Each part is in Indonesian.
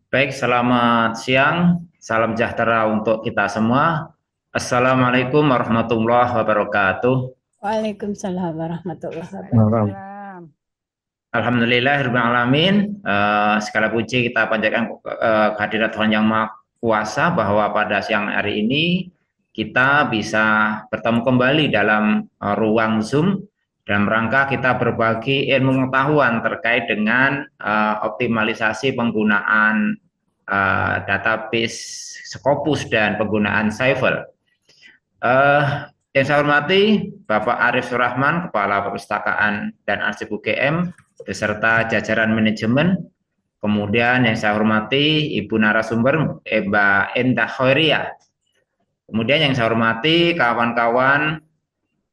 Baik, selamat siang. Salam sejahtera untuk kita semua. Assalamualaikum warahmatullahi wabarakatuh. Waalaikumsalam warahmatullahi Malam. wabarakatuh. Alhamdulillahirrahmanirrahim. Segala puji kita panjatkan kehadirat Tuhan Yang Maha Kuasa bahwa pada siang hari ini kita bisa bertemu kembali dalam ruang Zoom dalam rangka kita berbagi ilmu pengetahuan terkait dengan optimalisasi penggunaan database Scopus dan penggunaan Cypher. Eh, yang saya hormati Bapak Arif Surahman, Kepala Perpustakaan dan Arsip UGM, beserta jajaran manajemen. Kemudian yang saya hormati Ibu narasumber Mbak Endah Khairia. Kemudian yang saya hormati kawan-kawan,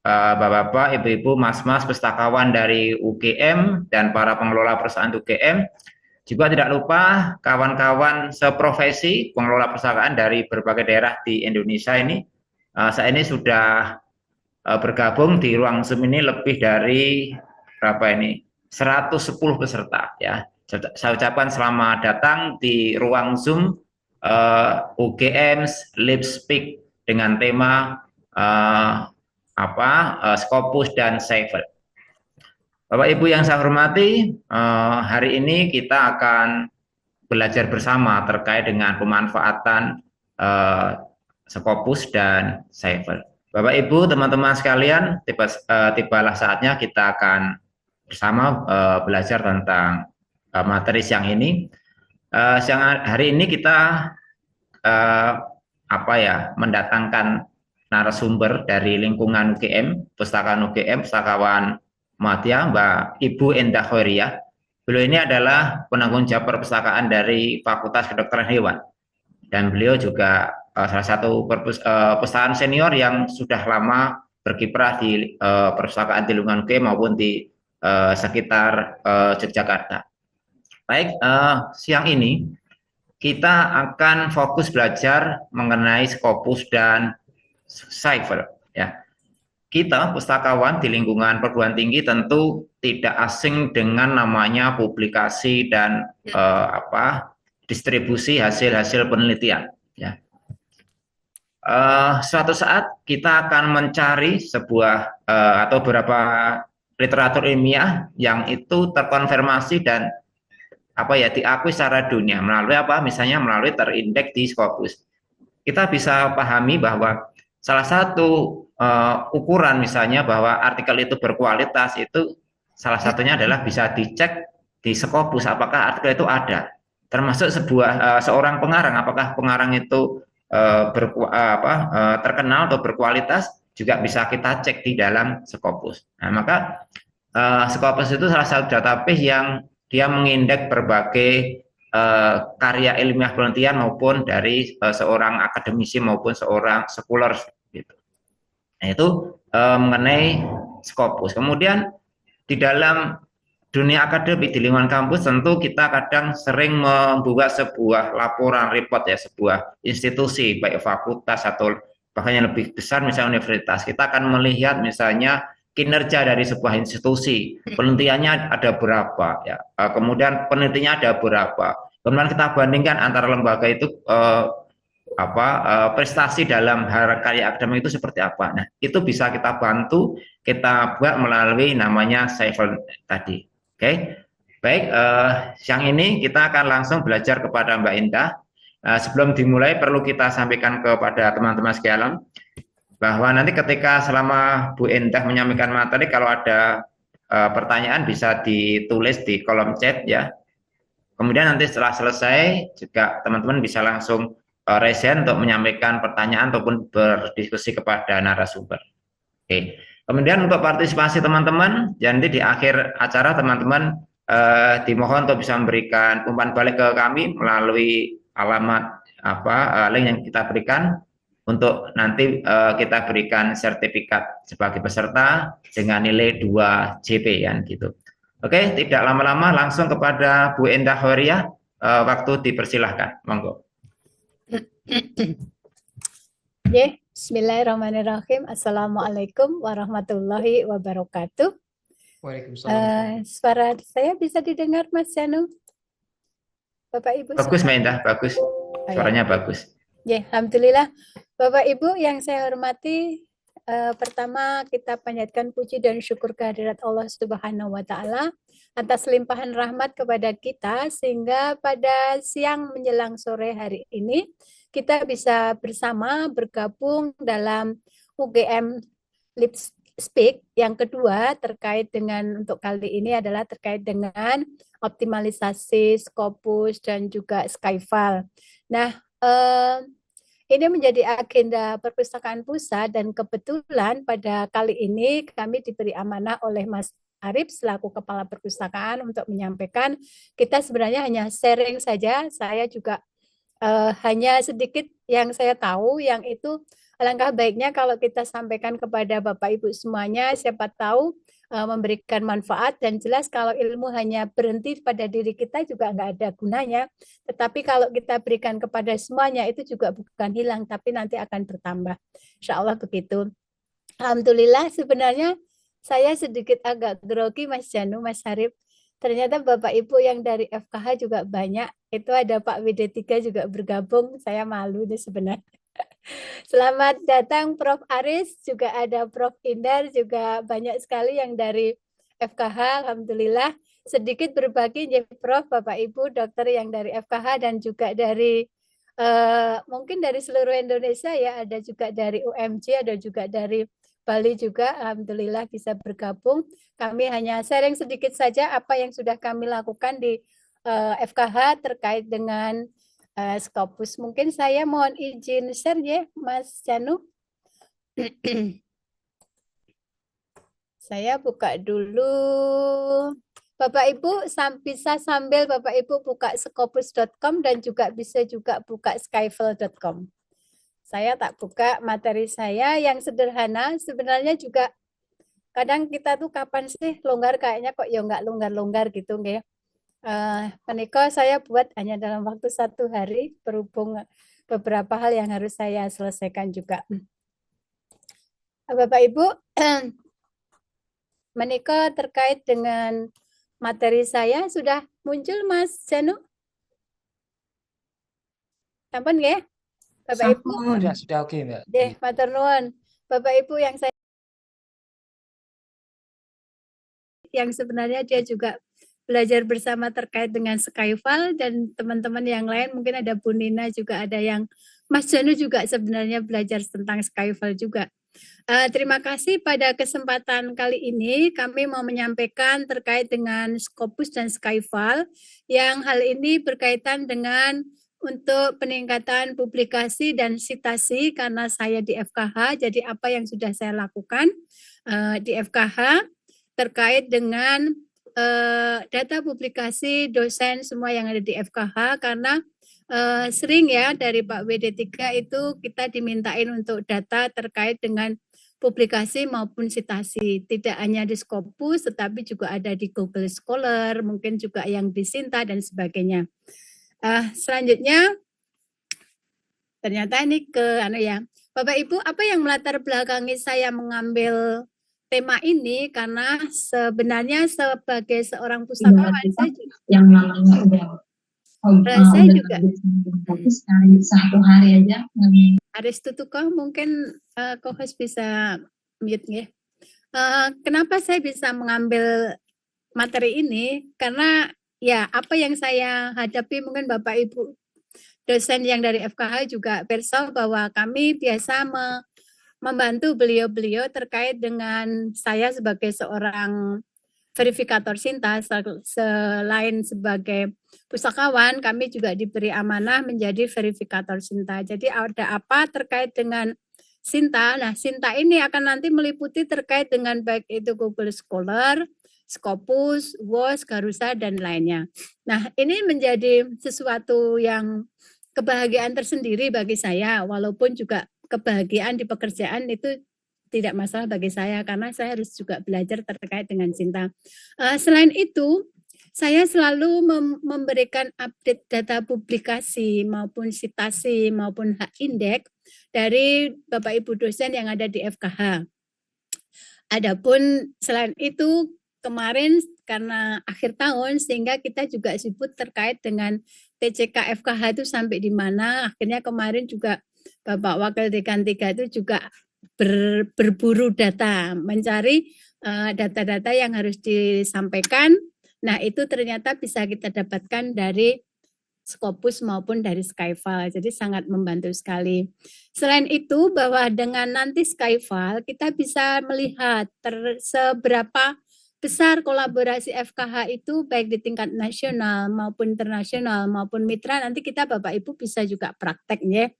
Bapak-bapak, Ibu-ibu, Mas-mas, pustakawan dari UGM dan para pengelola perusahaan UGM. Juga tidak lupa kawan-kawan seprofesi pengelola perpustakaan dari berbagai daerah di Indonesia ini. Saya ini sudah bergabung di ruang Zoom ini lebih dari berapa ini? 110 peserta ya. Saya ucapkan selamat datang di ruang Zoom UGM Lip Speak dengan tema Scopus dan Cypher. Bapak Ibu yang saya hormati, hari ini kita akan belajar bersama terkait dengan pemanfaatan Scopus dan Cypher. Bapak Ibu, teman-teman sekalian, tibalah saatnya kita akan bersama belajar tentang materi siang ini. Siang hari ini kita uh, mendatangkan narasumber dari lingkungan UGM, Pustakaan UGM, Pustakawan Muhammadiyah, Mbak Ibu Endah Khairia. Beliau ini adalah penanggung jawab perpustakaan dari Fakultas Kedokteran Hewan dan beliau juga salah satu perpustakaan senior yang sudah lama berkiprah di perpustakaan di lingkungan UGM maupun di sekitar Yogyakarta. Baik, siang ini kita akan fokus belajar mengenai Scopus dan Cypher. Ya, kita pustakawan di lingkungan perguruan tinggi tentu tidak asing dengan namanya publikasi dan distribusi hasil-hasil penelitian. Ya. Suatu saat kita akan mencari sebuah atau beberapa literatur ilmiah yang itu terkonfirmasi dan diakui secara dunia melalui misalnya melalui terindeks di Scopus. Kita bisa pahami bahwa salah satu ukuran misalnya bahwa artikel itu berkualitas itu salah satunya adalah bisa dicek di Scopus apakah artikel itu ada, termasuk seorang pengarang apakah pengarang itu terkenal atau berkualitas juga bisa kita cek di dalam Scopus. Nah, maka Scopus itu salah satu database yang dia mengindeks berbagai karya ilmiah penelitian maupun dari seorang akademisi maupun seorang scholar gitu. Nah, itu mengenai Scopus. Kemudian di dalam dunia akademik di lingkungan kampus tentu kita kadang sering membuat sebuah laporan report ya sebuah institusi baik fakultas atau bahkan yang lebih besar misalnya universitas. Kita akan melihat misalnya kinerja dari sebuah institusi, penelitiannya ada berapa ya. Kemudian penelitiannya ada berapa. Kemudian kita bandingkan antara lembaga itu prestasi dalam karya akademik itu seperti apa. Nah, itu bisa kita bantu kita buat melalui namanya Cypher tadi. Oke, baik. Siang ini kita akan langsung belajar kepada Mbak Indah. Sebelum dimulai perlu kita sampaikan kepada teman-teman sekalian bahwa nanti ketika selama Bu Indah menyampaikan materi, kalau ada pertanyaan bisa ditulis di kolom chat ya. Kemudian nanti setelah selesai juga teman-teman bisa langsung resen untuk menyampaikan pertanyaan ataupun berdiskusi kepada narasumber. Oke. Kemudian untuk partisipasi teman-teman, jadi di akhir acara teman-teman dimohon untuk bisa memberikan umpan balik ke kami melalui alamat link yang kita berikan untuk nanti kita berikan sertifikat sebagai peserta dengan nilai 2 JP kan gitu. Oke, tidak lama-lama langsung kepada Bu Endah Khairia, waktu dipersilahkan, monggo. Bismillahirrahmanirrahim. Assalamualaikum warahmatullahi wabarakatuh. Waalaikumsalam. Suara saya bisa didengar, Mas Janu? Bapak Ibu Bagus, semua. Mbak Indah, bagus. Oh, ya. Suaranya bagus. Ya, alhamdulillah. Bapak Ibu yang saya hormati, pertama kita panjatkan puji dan syukur kehadirat Allah Subhanahu wa taala atas limpahan rahmat kepada kita sehingga pada siang menjelang sore hari ini kita bisa bersama bergabung dalam UGM Lip Speak yang kedua terkait dengan untuk kali ini adalah terkait dengan optimalisasi Scopus dan juga Skyfile. Nah, ini menjadi agenda perpustakaan pusat dan kebetulan pada kali ini kami diberi amanah oleh Mas Arif selaku Kepala Perpustakaan untuk menyampaikan. Kita sebenarnya hanya sharing saja. Saya juga hanya sedikit yang saya tahu, yang itu alangkah baiknya kalau kita sampaikan kepada Bapak Ibu semuanya, siapa tahu memberikan manfaat. Dan jelas kalau ilmu hanya berhenti pada diri kita juga nggak ada gunanya. Tetapi kalau kita berikan kepada semuanya itu juga bukan hilang, tapi nanti akan bertambah. Insya Allah begitu. Alhamdulillah sebenarnya saya sedikit agak grogi Mas Janu, Mas Harif. Ternyata Bapak Ibu yang dari FKH juga banyak. Itu ada Pak WD3 juga bergabung. Saya malu nih sebenarnya. Selamat datang Prof. Aris, juga ada Prof. Indar, juga banyak sekali yang dari FKH. Alhamdulillah. Sedikit berbagi Prof, Bapak Ibu, dokter yang dari FKH dan juga dari mungkin dari seluruh Indonesia ya, ada juga dari UMJ, ada juga dari Bali juga, alhamdulillah bisa bergabung. Kami hanya sharing sedikit saja apa yang sudah kami lakukan di FKH terkait dengan Scopus. Mungkin saya mohon izin share ya, Mas Janu. Saya buka dulu. Bapak Ibu bisa sambil Bapak Ibu buka scopus.com dan juga bisa juga buka skyfile.com. Saya tak buka materi saya yang sederhana, sebenarnya juga kadang kita tuh kapan sih longgar, kayaknya kok ya nggak longgar-longgar gitu nggih. Menika saya buat hanya dalam waktu 1 hari berhubung beberapa hal yang harus saya selesaikan juga. Bapak Ibu, menika terkait dengan materi saya sudah muncul Mas Janu? Sampun nggih? Bapak Ibu? Sudah oke, Mbak. Nggih, matur nuwun. Bapak Ibu yang sebenarnya dia juga belajar bersama terkait dengan Skyfile dan teman-teman yang lain, mungkin ada Bu Nina juga, ada yang Mas Janu juga sebenarnya belajar tentang Skyfile juga. Terima kasih pada kesempatan kali ini kami mau menyampaikan terkait dengan Scopus dan Skyfile yang hal ini berkaitan dengan untuk peningkatan publikasi dan citasi karena saya di FKH, jadi apa yang sudah saya lakukan di FKH terkait dengan data publikasi dosen semua yang ada di FKH karena sering ya dari Pak WD3 itu kita dimintain untuk data terkait dengan publikasi maupun citasi, tidak hanya di Scopus tetapi juga ada di Google Scholar, mungkin juga yang di Sinta dan sebagainya. Selanjutnya ternyata ini Bapak Ibu, apa yang melatar belakangi saya mengambil tema ini karena sebenarnya sebagai seorang pustakawan saya juga, yang namanya saya juga sekali 1 hari aja. Aris Tutuko mungkin co-host bisa mute ya. Kenapa saya bisa mengambil materi ini? Karena ya apa yang saya hadapi mungkin Bapak Ibu dosen yang dari FKH juga perso bahwa kami biasa membantu beliau-beliau terkait dengan saya sebagai seorang verifikator Sinta, selain sebagai pustakawan, kami juga diberi amanah menjadi verifikator Sinta. Jadi ada apa terkait dengan Sinta? Nah, Sinta ini akan nanti meliputi terkait dengan baik itu Google Scholar, Scopus, WOS, Garusa, dan lainnya. Nah, ini menjadi sesuatu yang kebahagiaan tersendiri bagi saya, walaupun juga kebahagiaan di pekerjaan itu tidak masalah bagi saya karena saya harus juga belajar terkait dengan Sinta. Selain itu, saya selalu memberikan update data publikasi maupun citasi maupun hak indeks dari Bapak Ibu dosen yang ada di FKH. Adapun selain itu kemarin karena akhir tahun sehingga kita juga sibuk terkait dengan TCK FKH itu sampai di mana. Akhirnya kemarin juga Bapak Wakil Dekan 3 itu juga berburu data, mencari data-data yang harus disampaikan. Nah, itu ternyata bisa kita dapatkan dari Scopus maupun dari Skyfile. Jadi sangat membantu sekali. Selain itu, bahwa dengan nanti Skyfile, kita bisa melihat seberapa besar kolaborasi FKH itu baik di tingkat nasional maupun internasional maupun mitra. Nanti kita Bapak Ibu bisa juga praktek ya.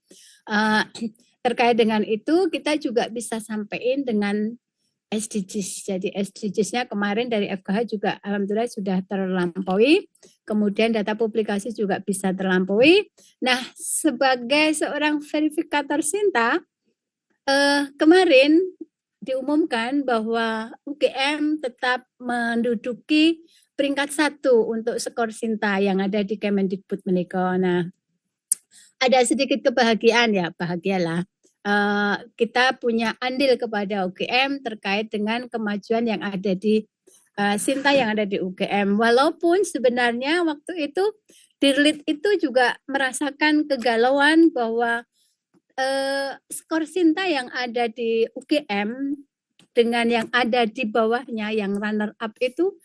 Terkait dengan itu, kita juga bisa sampaikan dengan SDGs. Jadi SDGs-nya kemarin dari FKH juga alhamdulillah sudah terlampaui. Kemudian data publikasi juga bisa terlampaui. Nah, sebagai seorang verifikator Sinta, kemarin diumumkan bahwa UGM tetap menduduki peringkat 1 untuk skor Sinta yang ada di Kemendikbud menika. Nah, ada sedikit kebahagiaan ya, bahagialah. Kita punya andil kepada UGM terkait dengan kemajuan yang ada di Sinta yang ada di UGM. Walaupun sebenarnya waktu itu Dirlit itu juga merasakan kegalauan bahwa skor Sinta yang ada di UGM dengan yang ada di bawahnya yang runner up itu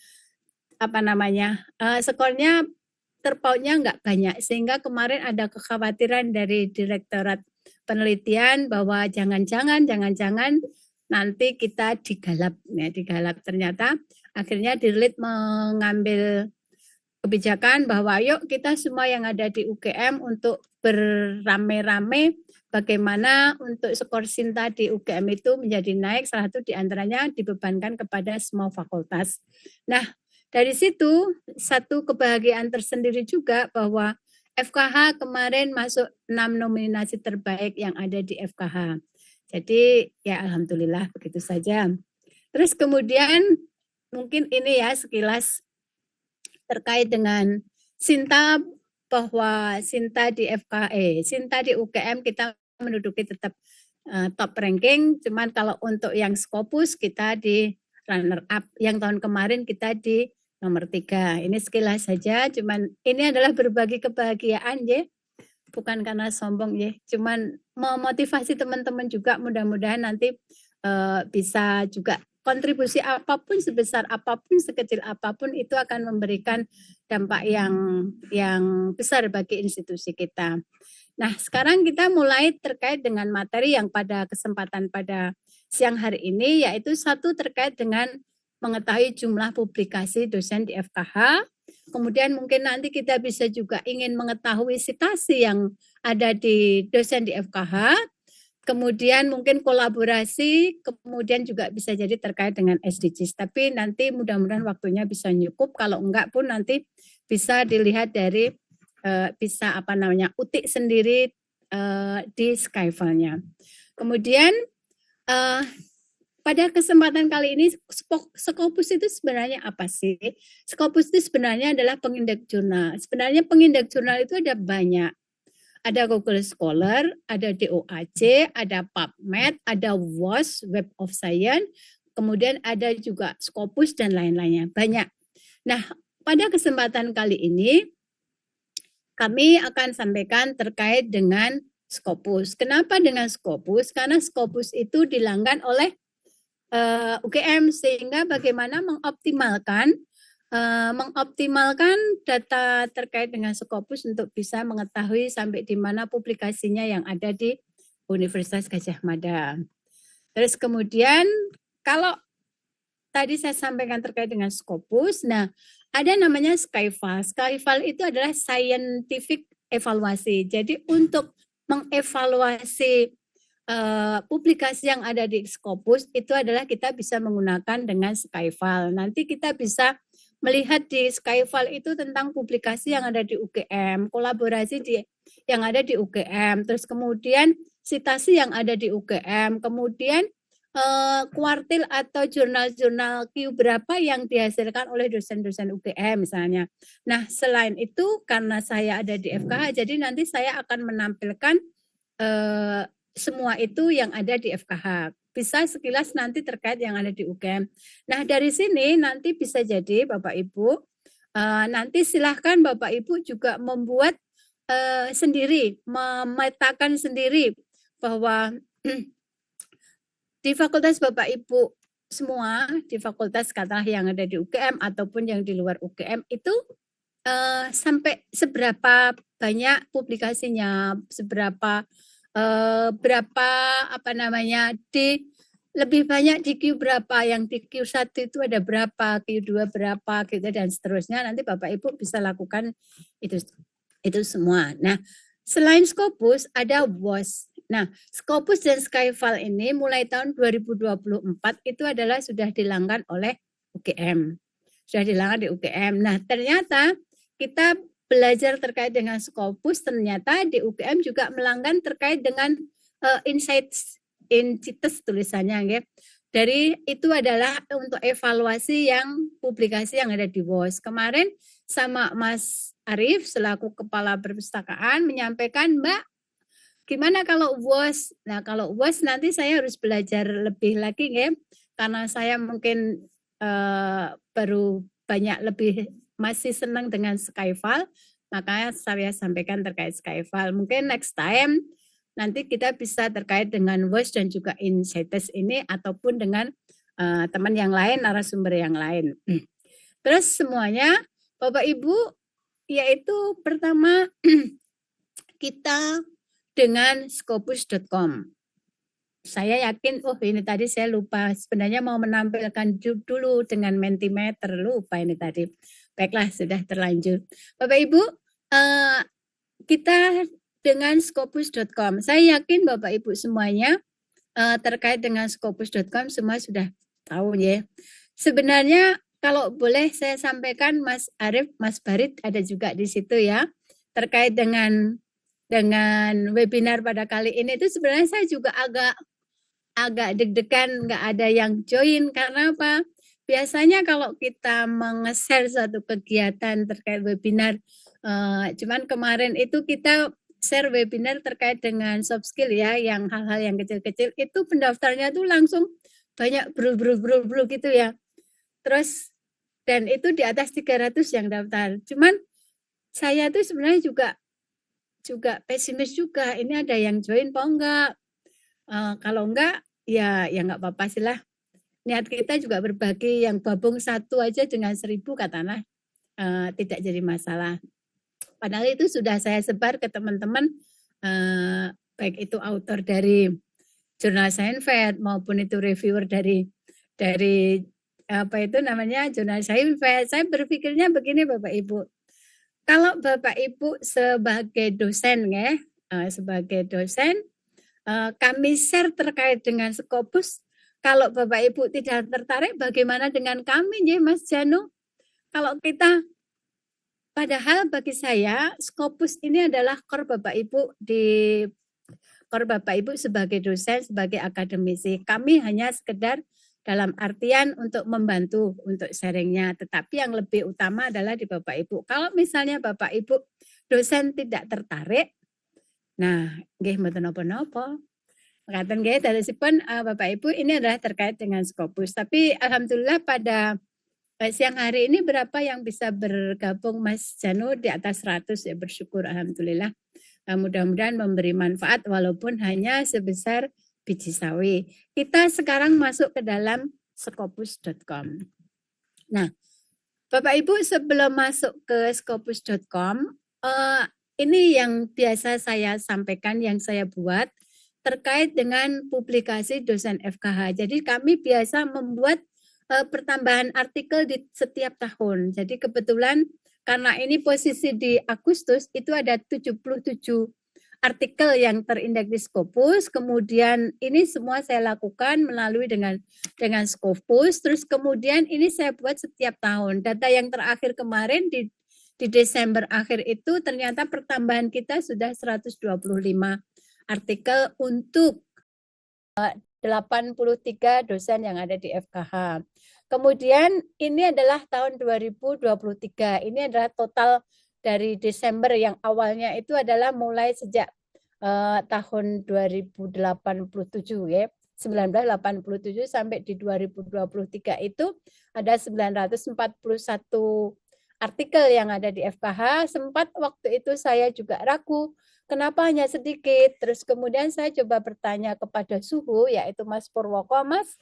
skornya terpautnya nggak banyak, sehingga kemarin ada kekhawatiran dari Direktorat Penelitian bahwa jangan-jangan nanti kita digalap. Ternyata akhirnya Dirlit mengambil kebijakan bahwa yuk kita semua yang ada di UGM untuk beramai-ramai bagaimana untuk skor Sinta di UGM itu menjadi naik, salah satu diantaranya dibebankan kepada semua fakultas. Nah, dari situ satu kebahagiaan tersendiri juga bahwa FKH kemarin masuk 6 nominasi terbaik yang ada di FKH. Jadi ya alhamdulillah begitu saja. Terus kemudian mungkin ini ya sekilas terkait dengan Sinta, bahwa Sinta di Sinta di UGM kita menduduki tetap top ranking, cuman kalau untuk yang Scopus kita di runner up, yang tahun kemarin kita di nomor 3. Ini sekilas saja, cuman ini adalah berbagi kebahagiaan ya, bukan karena sombong ya, cuman memotivasi teman-teman juga, mudah-mudahan nanti bisa juga kontribusi apapun, sebesar apapun, sekecil apapun itu akan memberikan dampak yang besar bagi institusi kita. Nah, sekarang kita mulai terkait dengan materi yang pada kesempatan pada siang hari ini, yaitu satu terkait dengan mengetahui jumlah publikasi dosen di FKH. Kemudian mungkin nanti kita bisa juga ingin mengetahui citasi yang ada di dosen di FKH. Kemudian mungkin kolaborasi, kemudian juga bisa jadi terkait dengan SDGs. Tapi nanti mudah-mudahan waktunya bisa cukup. Kalau enggak pun nanti bisa dilihat dari bisa utik sendiri di Skyfile-nya. Kemudian pada kesempatan kali ini, Scopus itu sebenarnya apa sih? Scopus itu sebenarnya adalah pengindex jurnal. Sebenarnya pengindex jurnal itu ada banyak. Ada Google Scholar, ada DOAJ, ada PubMed, ada WOS, Web of Science, kemudian ada juga Scopus dan lain-lainnya. Banyak. Nah, pada kesempatan kali ini, kami akan sampaikan terkait dengan Scopus. Kenapa dengan Scopus? Karena Scopus itu dilanggan oleh UGM, sehingga bagaimana mengoptimalkan data terkait dengan Scopus untuk bisa mengetahui sampai di mana publikasinya yang ada di Universitas Gadjah Mada. Terus kemudian kalau tadi saya sampaikan terkait dengan Scopus, nah ada namanya Skyfile. Skyfile itu adalah scientific evaluasi. Jadi untuk mengevaluasi publikasi yang ada di Scopus itu adalah kita bisa menggunakan dengan Skyfile. Nanti kita bisa melihat di Skyfile itu tentang publikasi yang ada di UGM, kolaborasi yang ada di UGM, terus kemudian citasi yang ada di UGM, kemudian kuartil atau jurnal-jurnal Q berapa yang dihasilkan oleh dosen-dosen UGM misalnya. Nah, selain itu karena saya ada di FKH, jadi nanti saya akan menampilkan semua itu yang ada di FKH. bisa sekilas nanti terkait yang ada di UGM. Nah, dari sini nanti bisa jadi Bapak Ibu, nanti silahkan Bapak Ibu juga membuat sendiri, memetakan sendiri bahwa di fakultas Bapak Ibu semua, di fakultas katakanlah yang ada di UGM ataupun yang di luar UGM itu sampai seberapa banyak publikasinya, seberapa berapa apa namanya di lebih banyak di Q berapa, yang di Q1 itu ada berapa, Q2 berapa gitu dan seterusnya. Nanti Bapak Ibu bisa lakukan itu semua. Nah, selain Scopus ada WOS. Nah, Scopus dan Skyfall ini mulai tahun 2024 itu adalah sudah dilanggar oleh UGM. Sudah dilanggar di UGM. Nah, ternyata kita belajar terkait dengan Scopus, ternyata di UGM juga melanggar terkait dengan insights tulisannya, ya. Dari itu adalah untuk evaluasi yang publikasi yang ada di WOS. Kemarin sama Mas Arief selaku Kepala Perpustakaan menyampaikan, Mbak, gimana kalau WOS? Nah, kalau WOS nanti saya harus belajar lebih lagi, ya, karena saya mungkin baru banyak lebih masih senang dengan Skyfall, makanya saya sampaikan terkait Skyfall. Mungkin next time nanti kita bisa terkait dengan WOS dan juga insights ini ataupun dengan teman yang lain, narasumber yang lain. Terus semuanya Bapak Ibu, yaitu pertama kita dengan scopus.com. Saya yakin, ini tadi saya lupa, sebenarnya mau menampilkan dulu dengan Mentimeter, lupa ini tadi. Baiklah, sudah terlanjur. Bapak Ibu, kita dengan scopus.com. Saya yakin Bapak Ibu semuanya terkait dengan scopus.com semua sudah tahu, ya. Sebenarnya kalau boleh saya sampaikan, Mas Arief, Mas Barit ada juga di situ, ya. Terkait dengan webinar pada kali ini itu sebenarnya saya juga agak deg-degan, nggak ada yang join. Karena apa? Biasanya kalau kita meng-share suatu kegiatan terkait webinar, cuman kemarin itu kita share webinar terkait dengan soft skill, ya, yang hal-hal yang kecil-kecil itu pendaftarnya tuh langsung banyak bro gitu, ya. Terus dan itu di atas 300 yang daftar. Cuman saya tuh sebenarnya juga pesimis juga, ini ada yang join apa enggak? Kalau enggak, ya enggak apa-apa sih lah. Niat kita juga berbagi, yang gabung satu aja dengan 1000 katanya tidak jadi masalah. Padahal itu sudah saya sebar ke teman-teman, baik itu author dari jurnal Science Fair maupun itu reviewer dari apa itu namanya jurnal Science Fair. Saya berpikirnya begini Bapak Ibu, kalau Bapak Ibu sebagai dosen, ya, sebagai dosen, kami share terkait dengan Scopus. Kalau Bapak Ibu tidak tertarik, bagaimana dengan kami, ya, Mas Janu? Kalau kita, padahal bagi saya Scopus ini adalah core Bapak Ibu sebagai dosen, sebagai akademisi. Kami hanya sekedar dalam artian untuk membantu untuk sharingnya, tetapi yang lebih utama adalah di Bapak Ibu. Kalau misalnya Bapak Ibu dosen tidak tertarik, nah, nggih mboten napa-napa. Ngaten nggih, dadoshipun Bapak Ibu ini adalah terkait dengan Scopus. Tapi alhamdulillah pada siang hari ini berapa yang bisa bergabung, Mas Janu? Di atas 100, ya, bersyukur alhamdulillah. Mudah-mudahan memberi manfaat walaupun hanya sebesar biji sawi. Kita sekarang masuk ke dalam scopus.com. Nah, Bapak Ibu sebelum masuk ke scopus.com, ini yang biasa saya sampaikan, yang saya buat terkait dengan publikasi dosen FKH. Jadi kami biasa membuat pertambahan artikel di setiap tahun. Jadi kebetulan karena ini posisi di Agustus itu ada 77 artikel yang terindeks di Scopus, kemudian ini semua saya lakukan melalui dengan Scopus, terus kemudian ini saya buat setiap tahun. Data yang terakhir kemarin di Desember akhir itu ternyata pertambahan kita sudah 125 artikel untuk 83 dosen yang ada di FKH. Kemudian ini adalah tahun 2023, ini adalah total dari Desember yang awalnya itu adalah mulai sejak tahun 2087, ya. 1987 sampai di 2023 itu ada 941 artikel yang ada di FKH. Sempat waktu itu saya juga ragu, kenapa hanya sedikit. Terus kemudian saya coba bertanya kepada suhu, yaitu Mas Purwoko, Mas,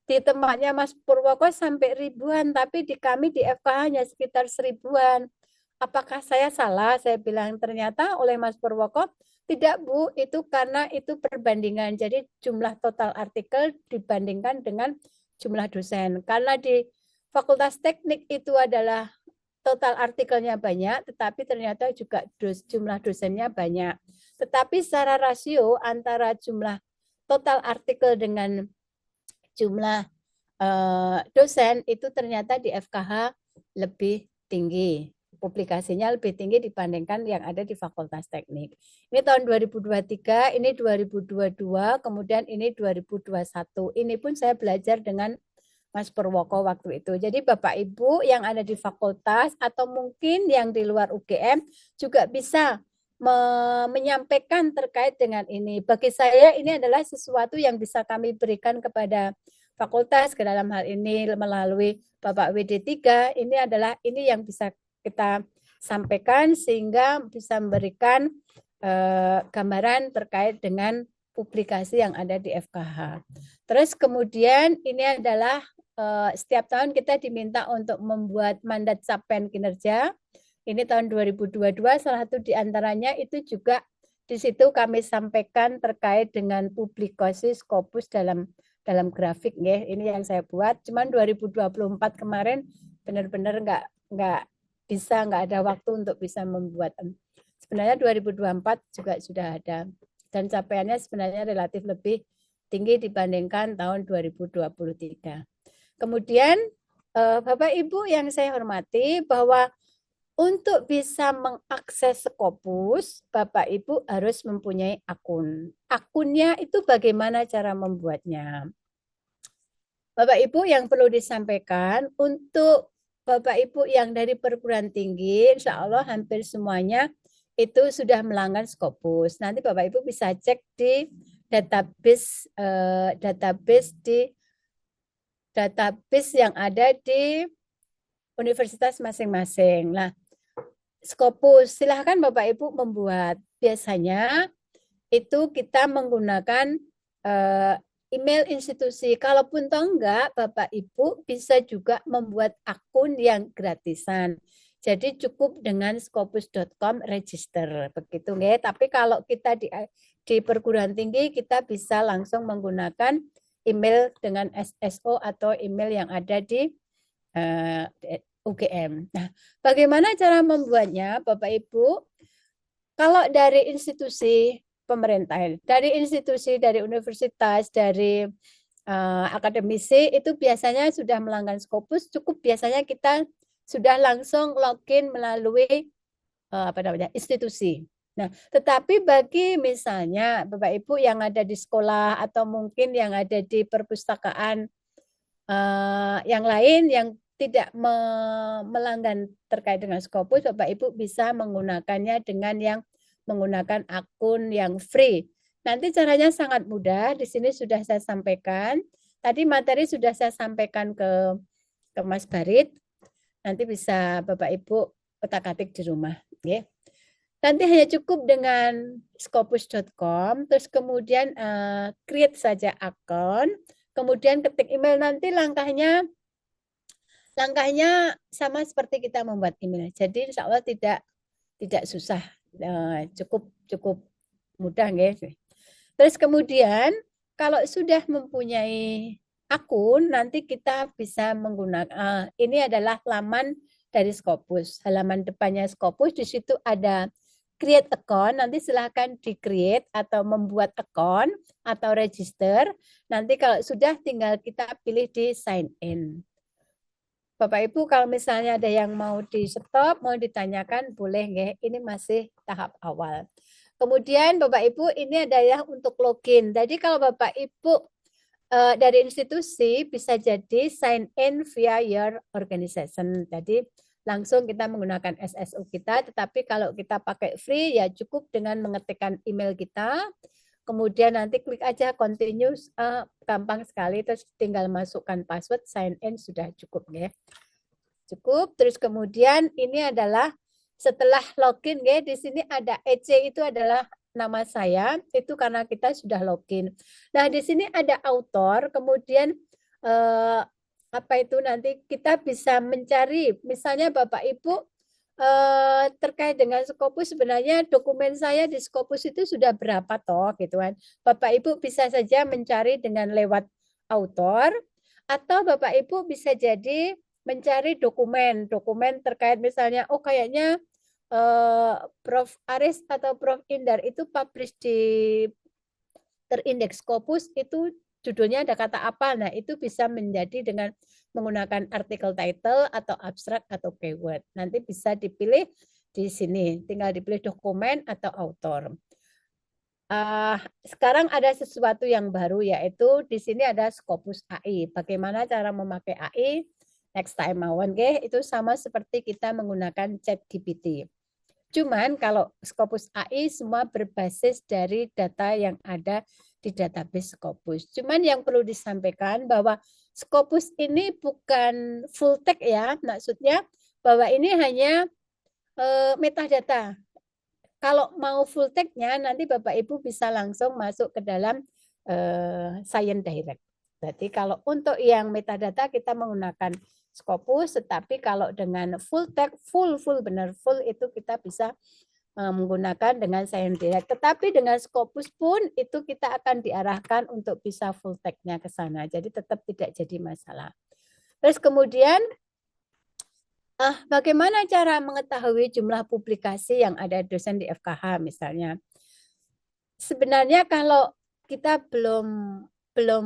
di tempatnya Mas Purwoko sampai ribuan, tapi di kami di FKH hanya sekitar 1000-an. Apakah saya salah? Saya bilang ternyata oleh Mas Purwoko, tidak Bu, itu karena itu perbandingan. Jadi jumlah total artikel dibandingkan dengan jumlah dosen. Karena di Fakultas Teknik itu adalah total artikelnya banyak, tetapi ternyata juga jumlah dosennya banyak. Tetapi secara rasio antara jumlah total artikel dengan jumlah dosen itu ternyata di FKH lebih tinggi. Publikasinya lebih tinggi dibandingkan yang ada di Fakultas Teknik. Ini tahun 2023, ini 2022, kemudian ini 2021. Ini pun saya belajar dengan Mas Purwoko waktu itu. Jadi Bapak Ibu yang ada di fakultas atau mungkin yang di luar UGM juga bisa menyampaikan terkait dengan ini. Bagi saya ini adalah sesuatu yang bisa kami berikan kepada fakultas, ke dalam hal ini melalui Bapak WD3, ini yang bisa kita sampaikan sehingga bisa memberikan gambaran terkait dengan publikasi yang ada di FKH. Terus kemudian ini adalah setiap tahun kita diminta untuk membuat mandat capaian kinerja. Ini tahun 2022, salah satu di antaranya itu juga di situ kami sampaikan terkait dengan publikasi Scopus dalam grafik ya. Ini yang saya buat. Cuman 2024 kemarin benar-benar nggak ada waktu untuk bisa membuat. Sebenarnya 2024 juga sudah ada dan capaiannya sebenarnya relatif lebih tinggi dibandingkan tahun 2023. Kemudian Bapak Ibu yang saya hormati, bahwa untuk bisa mengakses Scopus, Bapak Ibu harus mempunyai akun. Akunnya itu bagaimana cara membuatnya? Bapak Ibu yang perlu disampaikan, untuk Bapak Ibu yang dari perguruan tinggi, insya Allah hampir semuanya itu sudah melanggar Scopus. Nanti Bapak Ibu bisa cek di database yang ada di universitas masing-masing. Nah, Scopus silahkan Bapak Ibu membuat. Biasanya itu kita menggunakan email institusi. Kalaupun toh enggak, Bapak Ibu bisa juga membuat akun yang gratisan. Jadi cukup dengan scopus.com register begitu nggih. Tapi kalau kita di perguruan tinggi kita bisa langsung menggunakan email dengan SSO atau email yang ada di UGM. Nah, bagaimana cara membuatnya, Bapak Ibu? Kalau dari institusi pemerintah, dari institusi, dari universitas, dari akademisi itu biasanya sudah melanggar Scopus, cukup biasanya kita sudah langsung login melalui institusi. Nah, tetapi bagi misalnya Bapak Ibu yang ada di sekolah atau mungkin yang ada di perpustakaan yang lain yang tidak melanggar terkait dengan Scopus, Bapak Ibu bisa menggunakannya dengan yang menggunakan akun yang free. Nanti caranya sangat mudah, di sini sudah saya sampaikan. Tadi materi sudah saya sampaikan ke Mas Barit. Nanti bisa Bapak Ibu otak-atik di rumah. Ya. Nanti hanya cukup dengan scopus.com, terus kemudian create saja akun, kemudian ketik email. Nanti langkahnya sama seperti kita membuat email. Jadi insya Allah tidak susah, cukup mudah, guys. Terus kemudian kalau sudah mempunyai akun, nanti kita bisa menggunakan ini adalah laman dari Scopus. Halaman depannya Scopus, di situ ada create account, nanti silahkan di-create atau membuat account atau register. Nanti kalau sudah tinggal kita pilih di sign in. Bapak Ibu kalau misalnya ada yang mau di stop, mau ditanyakan boleh nggih. Ini masih tahap awal. Kemudian Bapak Ibu ini adalah untuk login. Jadi kalau Bapak Ibu dari institusi bisa jadi sign in via your organization. Jadi langsung kita menggunakan SSO kita, tetapi kalau kita pakai free ya cukup dengan mengetikkan email kita, kemudian nanti klik aja continue, gampang sekali, terus tinggal masukkan password, sign in, sudah cukup ya. Cukup. Terus kemudian ini adalah setelah login ya, di sini ada EC, itu adalah nama saya, itu karena kita sudah login. Nah, di sini ada author, kemudian apa itu, nanti kita bisa mencari, misalnya Bapak Ibu terkait dengan Scopus, sebenarnya dokumen saya di Scopus itu sudah berapa toh gitu kan. Bapak Ibu bisa saja mencari dengan lewat author, atau Bapak Ibu bisa jadi mencari dokumen terkait, misalnya oh kayaknya Prof Aris atau Prof Indar itu publish di terindeks Scopus, itu judulnya ada kata apa. Nah, itu bisa menjadi dengan menggunakan artikel title atau abstrak atau keyword. Nanti bisa dipilih di sini, tinggal dipilih dokumen atau author. Sekarang ada sesuatu yang baru, yaitu di sini ada Scopus AI. Bagaimana cara memakai AI? Next time mawon, itu sama seperti kita menggunakan ChatGPT. Cuman kalau Scopus AI semua berbasis dari data yang ada di database Scopus. Cuman yang perlu disampaikan bahwa Scopus ini bukan full text ya, maksudnya bahwa ini hanya metadata. Kalau mau full text-nya, nanti Bapak Ibu bisa langsung masuk ke dalam Science Direct. Berarti kalau untuk yang metadata kita menggunakan Scopus, tetapi kalau dengan full text, full benar full, itu kita bisa menggunakan dengan Science Direct. Tetapi dengan Scopus pun itu kita akan diarahkan untuk bisa full text-nya ke sana. Jadi tetap tidak jadi masalah. Terus kemudian bagaimana cara mengetahui jumlah publikasi yang ada dosen di FKH misalnya? Sebenarnya kalau kita belum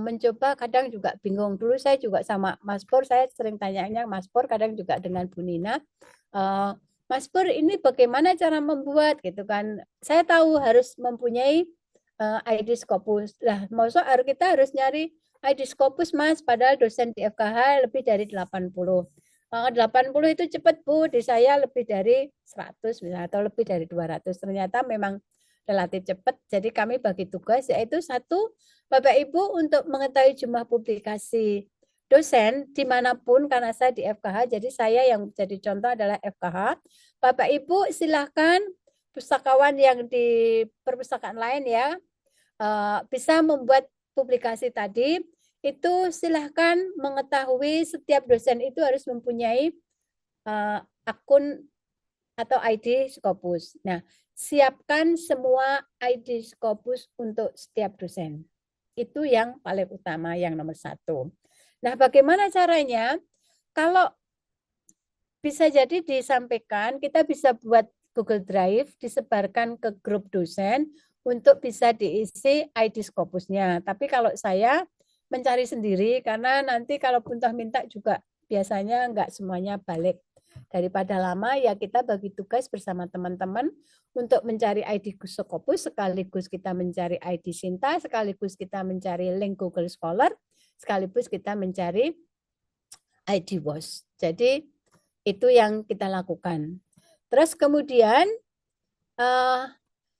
mencoba, kadang juga bingung. Dulu saya juga sama Mas Pur, saya sering tanyanya Mas Pur, kadang juga dengan Bu Nina. Mas Pur, ini bagaimana cara membuat gitu kan? Saya tahu harus mempunyai ID Scopus. Lah, maksud kita harus nyari ID Scopus Mas, padahal dosen di FKH lebih dari 80. 80 itu cepat Bu, di saya lebih dari 100 misalnya, atau lebih dari 200. Ternyata memang relatif cepat. Jadi kami bagi tugas, yaitu satu, Bapak Ibu untuk mengetahui jumlah publikasi dosen dimanapun, karena saya di FKH, jadi saya yang jadi contoh adalah FKH. Bapak Ibu silahkan pustakawan yang di perpustakaan lain ya, bisa membuat publikasi tadi. Itu silahkan mengetahui setiap dosen itu harus mempunyai akun atau ID Scopus. Nah, siapkan semua ID Scopus untuk setiap dosen. Itu yang paling utama, yang nomor satu. Nah, bagaimana caranya? Kalau bisa jadi disampaikan, kita bisa buat Google Drive, disebarkan ke grup dosen untuk bisa diisi ID Scopusnya. Tapi kalau saya mencari sendiri, karena nanti kalau puntah minta juga biasanya enggak semuanya balik. Daripada lama, ya kita bagi tugas bersama teman-teman untuk mencari ID Scopus, sekaligus kita mencari ID Sinta, sekaligus kita mencari link Google Scholar, sekaligus kita mencari ID WOS. Jadi itu yang kita lakukan. Terus kemudian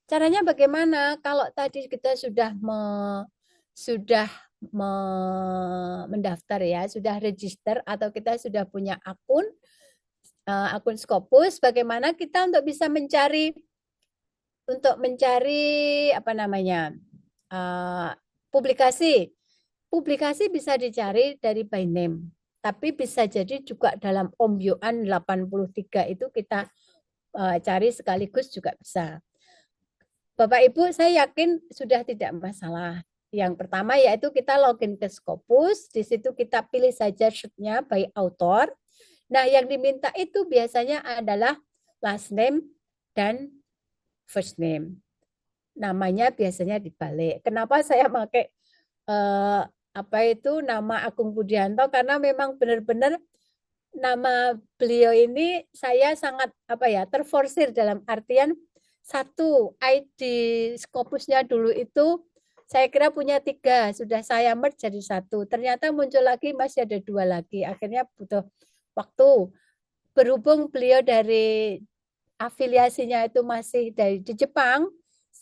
caranya bagaimana? Kalau tadi kita sudah mendaftar ya, sudah register atau kita sudah punya akun Scopus, bagaimana kita untuk bisa mencari apa namanya publikasi. Publikasi bisa dicari dari by name, tapi bisa jadi juga dalam Ombyoan 83 itu kita cari sekaligus juga bisa. Bapak Ibu, saya yakin sudah tidak masalah. Yang pertama yaitu kita login ke Scopus, di situ kita pilih saja sheet-nya by author. Nah, yang diminta itu biasanya adalah last name dan first name. Namanya biasanya dibalik. Kenapa saya pakai nama Agung Budianto? Karena memang benar-benar nama beliau ini saya sangat terforsir, dalam artian satu, ID Scopusnya dulu itu saya kira punya 3, sudah saya merge jadi 1. Ternyata muncul lagi masih ada 2 lagi. Akhirnya butuh waktu. Berhubung beliau dari afiliasinya itu masih di Jepang,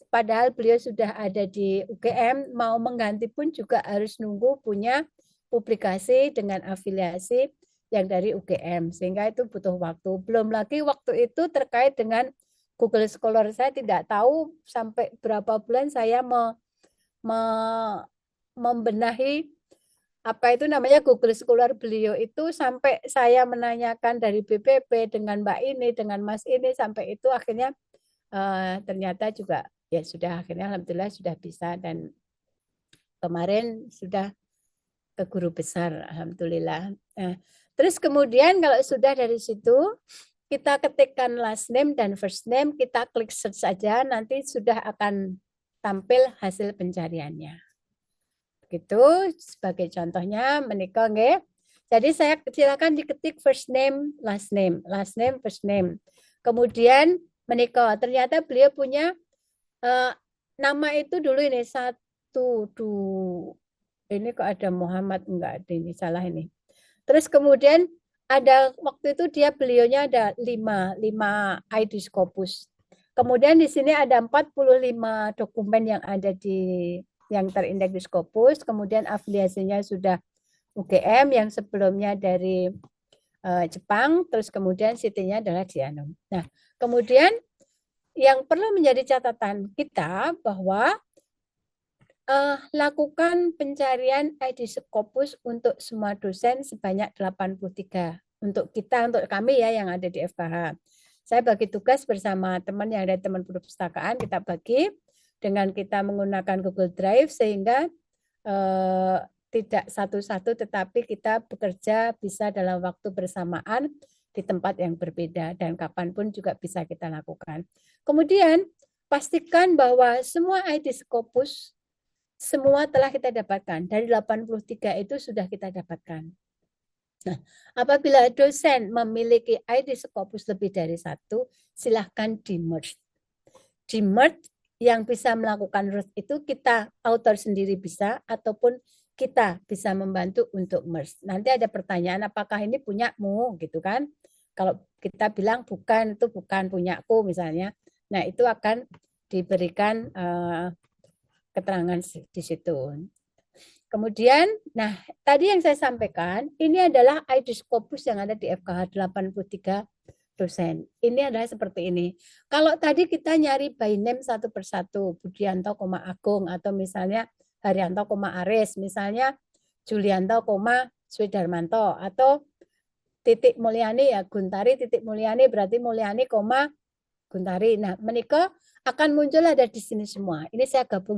padahal beliau sudah ada di UGM, mau mengganti pun juga harus nunggu punya publikasi dengan afiliasi yang dari UGM, sehingga itu butuh waktu. Belum lagi waktu itu terkait dengan Google Scholar, saya tidak tahu sampai berapa bulan saya membenahi apa itu namanya Google Scholar beliau itu, sampai saya menanyakan dari BPP dengan Mbak ini, dengan Mas ini, sampai itu akhirnya ternyata juga ya sudah, akhirnya alhamdulillah sudah bisa, dan kemarin sudah ke guru besar alhamdulillah. Nah, terus kemudian kalau sudah dari situ kita ketikkan last name dan first name, kita klik search saja, nanti sudah akan tampil hasil pencariannya. Begitu sebagai contohnya menikah nggih. Jadi saya silakan diketik first name, last name, first name. Kemudian menikah. Ternyata beliau punya nama itu dulu ini ini kok ada Muhammad, enggak ada, ini salah ini. Terus kemudian ada waktu itu beliaunya ada 5 ID Scopus. Kemudian di sini ada 45 dokumen yang ada yang terindeks di Scopus, kemudian afiliasinya sudah UGM yang sebelumnya dari Jepang, terus kemudian sitinya adalah Jianom. Nah, kemudian yang perlu menjadi catatan kita bahwa lakukan pencarian ID Scopus untuk semua dosen sebanyak 83. Untuk kami ya yang ada di FKH. Saya bagi tugas bersama teman yang ada teman perpustakaan, kita bagi dengan kita menggunakan Google Drive sehingga tidak satu-satu, tetapi kita bekerja bisa dalam waktu bersamaan di tempat yang berbeda dan kapanpun juga bisa kita lakukan. Kemudian pastikan bahwa semua ID Scopus semua telah kita dapatkan. Dari 83 itu sudah kita dapatkan. Nah, apabila dosen memiliki ID Scopus lebih dari 1, silahkan di-merge. Di-merge yang bisa melakukan merge itu kita author sendiri bisa, ataupun kita bisa membantu untuk merge. Nanti ada pertanyaan, apakah ini punyamu gitu kan? Kalau kita bilang bukan, itu bukan punyaku misalnya. Nah, itu akan diberikan keterangan di situ. Kemudian, nah tadi yang saya sampaikan, ini adalah ID Scopus yang ada di FKH 83 dosen. Ini adalah seperti ini. Kalau tadi kita nyari by name satu persatu, Budianto, Agung, atau misalnya Haryanto, Aris, misalnya Julianto, Swidarmanto, atau titik Mulyani ya Guntari, titik Mulyani berarti Mulyani, Guntari. Nah, menikah akan muncul ada di sini semua. Ini saya gabung.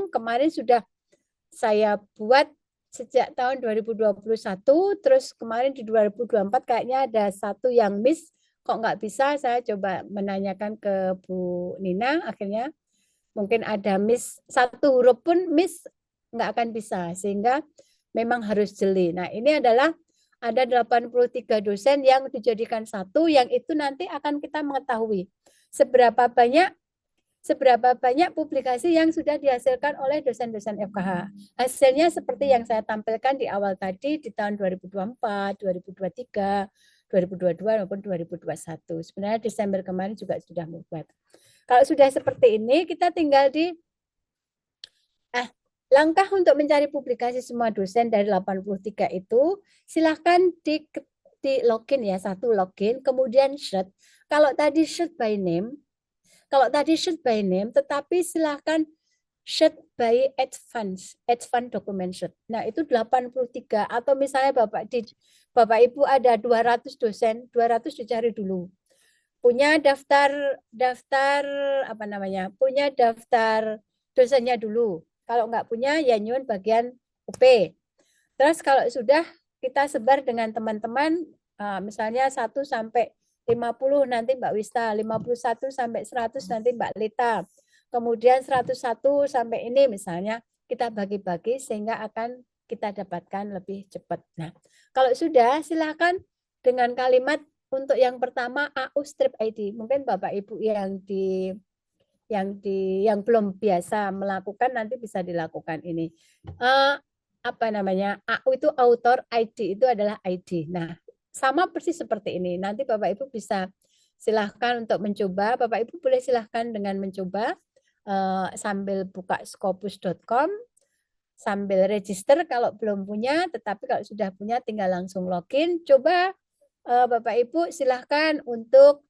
Kemarin sudah saya buat sejak tahun 2021, terus kemarin di 2024 kayaknya ada satu yang miss, kok nggak bisa, saya coba menanyakan ke Bu Nina, akhirnya mungkin ada miss, satu huruf pun miss nggak akan bisa, sehingga memang harus jeli. Nah, ini adalah ada 83 dosen yang dijadikan satu, yang itu nanti akan kita mengetahui seberapa banyak publikasi yang sudah dihasilkan oleh dosen-dosen FKH. Hasilnya seperti yang saya tampilkan di awal tadi di tahun 2024, 2023, 2022 maupun 2021. Sebenarnya Desember kemarin juga sudah membuat. Kalau sudah seperti ini, kita tinggal langkah untuk mencari publikasi semua dosen dari 83 itu, silahkan di login ya, satu login, kemudian search. Kalau tadi search by name, tetapi silahkan search by advance document search. Nah, itu 83, atau misalnya Bapak Ibu ada 200 dosen, 200 dicari dulu. Punya daftar punya daftar dosennya dulu. Kalau nggak punya, ya nyuwun bagian UP. Terus kalau sudah, kita sebar dengan teman-teman, misalnya 1 sampai 50 nanti Mbak Wista, 51 sampai 100 nanti Mbak Lita. Kemudian 101 sampai ini misalnya, kita bagi-bagi sehingga akan kita dapatkan lebih cepat. Nah, kalau sudah, silakan dengan kalimat untuk yang pertama AU strip ID. Mungkin Bapak Ibu yang belum biasa melakukan nanti bisa dilakukan ini. AU itu author, ID itu adalah ID. Nah, sama persis seperti ini. Nanti Bapak Ibu bisa silahkan untuk mencoba. Bapak Ibu boleh silahkan dengan mencoba sambil buka scopus.com, sambil register kalau belum punya, tetapi kalau sudah punya tinggal langsung login. Coba Bapak Ibu silahkan untuk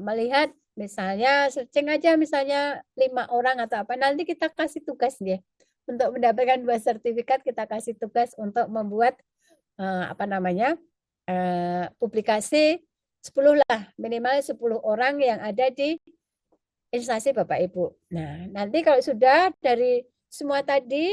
melihat, misalnya searching aja misalnya 5 orang atau apa, nanti kita kasih tugas dia untuk mendapatkan 2 sertifikat, kita kasih tugas untuk membuat publikasi 10 lah, minimal 10 orang yang ada di instansi Bapak Ibu. Nah, nanti kalau sudah dari semua tadi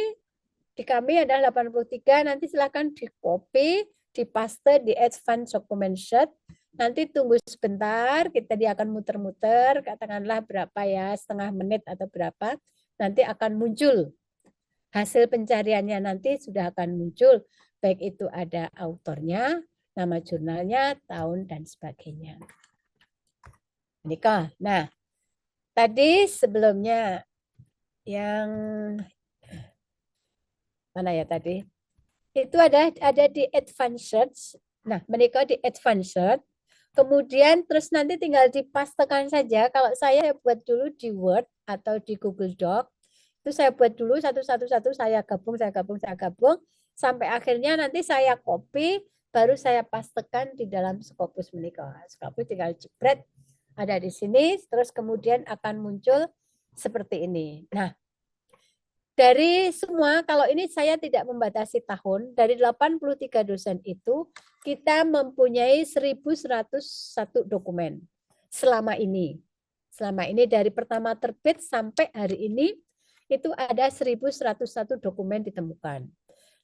di kami ada 83, nanti silakan di copy, dipaste di advance document sheet. Nanti tunggu sebentar, dia akan muter-muter, katakanlah berapa ya, setengah menit atau berapa, nanti akan muncul hasil pencariannya, nanti sudah akan muncul, baik itu ada autornya, nama jurnalnya, tahun, dan sebagainya. Nikah. Nah, tadi sebelumnya yang mana ya tadi? Itu ada di advanced search. Nah, menikah di advanced search. Kemudian terus nanti tinggal dipastekan saja. Kalau saya buat dulu di Word atau di Google Doc, itu saya buat dulu satu-satu saya gabung, sampai akhirnya nanti saya copy, baru saya pastekan di dalam Scopus menikah. Scopus tinggal jepret, ada di sini, terus kemudian akan muncul seperti ini. Nah, dari semua, kalau ini saya tidak membatasi tahun, dari 83 dosen itu, kita mempunyai 1.101 dokumen selama ini. Selama ini dari pertama terbit sampai hari ini, itu ada 1.101 dokumen ditemukan.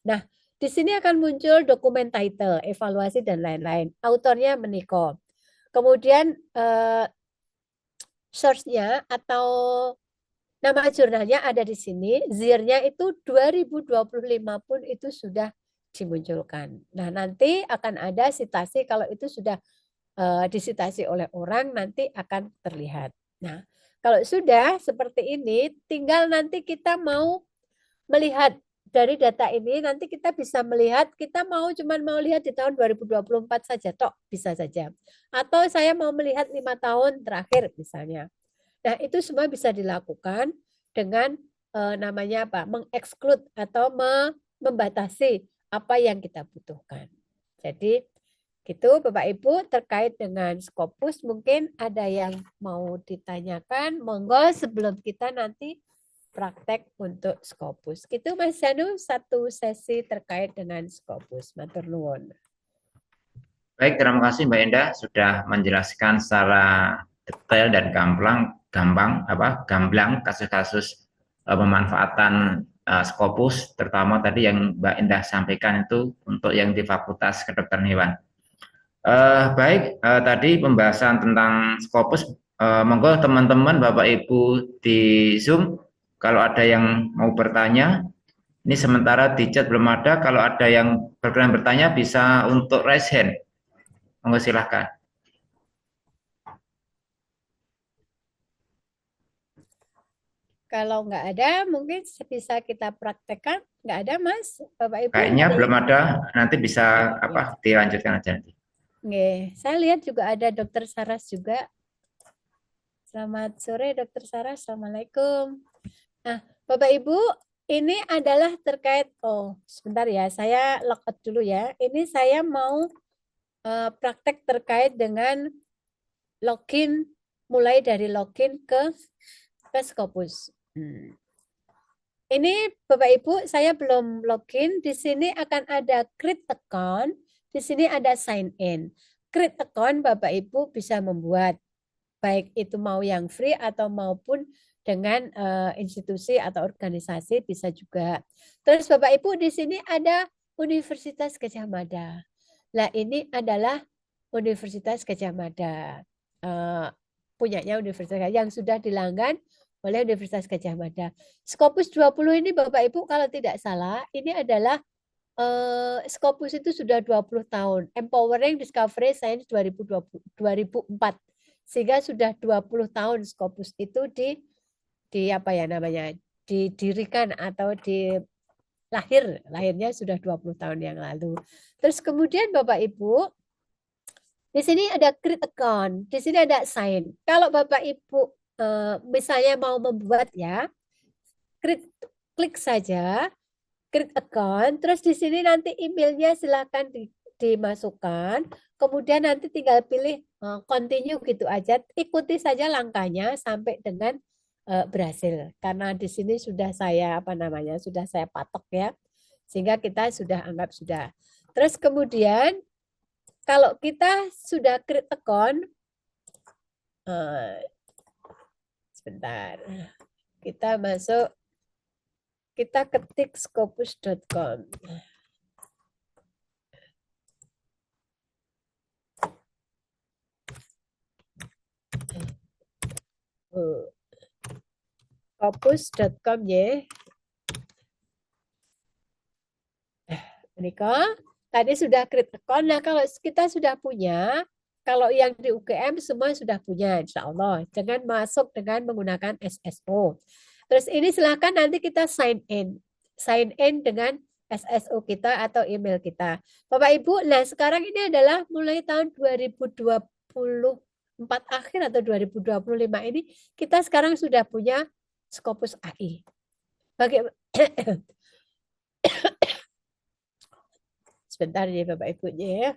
Nah, di sini akan muncul dokumen title, evaluasi, dan lain-lain. Autornya Meniko. Kemudian source-nya atau nama jurnalnya ada di sini, ZIR-nya itu 2025 pun itu sudah dimunculkan. Nah, nanti akan ada sitasi, kalau itu sudah disitasi oleh orang, nanti akan terlihat. Nah, kalau sudah seperti ini, tinggal nanti kita mau melihat dari data ini, nanti kita bisa melihat, kita cuman mau lihat di tahun 2024 saja, tok, bisa saja. Atau saya mau melihat 5 tahun terakhir misalnya. Nah, itu semua bisa dilakukan dengan namanya apa? Mengeksklud atau membatasi apa yang kita butuhkan. Jadi, gitu Bapak Ibu terkait dengan Scopus, mungkin ada yang mau ditanyakan, monggo sebelum kita nanti praktek untuk Scopus. Gitu Mas Janu, satu sesi terkait dengan Scopus. Matur nuwun. Baik, terima kasih Mbak Endah sudah menjelaskan secara detail dan gamblang kasus-kasus pemanfaatan Scopus, terutama tadi yang Mbak Endah sampaikan itu untuk yang di Fakultas Kedokteran Hewan. Baik, tadi pembahasan tentang Scopus, monggo teman-teman Bapak Ibu di Zoom, kalau ada yang mau bertanya, ini sementara di chat belum ada, kalau ada yang berkenan bertanya bisa untuk raise hand. Monggo silahkan. Kalau nggak ada, mungkin bisa kita praktekkan. Nggak ada, Mas, Bapak Ibu? Kayaknya belum ada, nanti bisa dilanjutkan aja nanti. Oke, saya lihat juga ada Dokter Saras juga. Selamat sore, Dokter Saras. Assalamualaikum. Nah, Bapak Ibu, ini adalah terkait, sebentar ya, saya log out dulu ya. Ini saya mau praktek terkait dengan login, mulai dari login ke Scopus. Ini Bapak Ibu, saya belum login. Di sini akan ada create account. Di sini ada sign in. Create account Bapak Ibu bisa membuat. Baik itu mau yang free atau maupun dengan institusi atau organisasi bisa juga. Terus Bapak Ibu di sini ada Universitas Gadjah Mada. Nah, ini adalah Universitas Gadjah Mada. Punyanya Universitas yang sudah dilanggan oleh Universitas Gadjah Mada. Scopus 20 ini Bapak Ibu kalau tidak salah, ini adalah Scopus itu sudah 20 tahun. Empowering Discovery Science 2004. Sehingga sudah 20 tahun Scopus itu didirikan atau lahirnya sudah 20 tahun yang lalu. Terus kemudian Bapak Ibu, Di sini ada create account, di sini ada sign. Kalau Bapak Ibu misalnya mau membuat ya, klik saja create account, terus di sini nanti emailnya silakan dimasukkan, kemudian nanti tinggal pilih continue gitu aja, ikuti saja langkahnya sampai dengan berhasil. Karena di sini sudah saya sudah saya patok ya, sehingga kita sudah anggap sudah. Terus kemudian kalau kita sudah create account, sebentar, kita masuk, kita ketik scopus.com. Scopus.com ya. Menika tadi sudah create account. Nah, kalau kita sudah punya, kalau yang di UGM semua sudah punya, insya Allah. Jangan masuk dengan menggunakan SSO. Terus ini silahkan nanti kita sign in. Sign in dengan SSO kita atau email kita. Bapak Ibu, nah sekarang ini adalah mulai tahun 2024 akhir atau 2025 ini, kita sekarang sudah punya Scopus AI. Bagaimana? Sebentar ya Bapak Ibunya ya.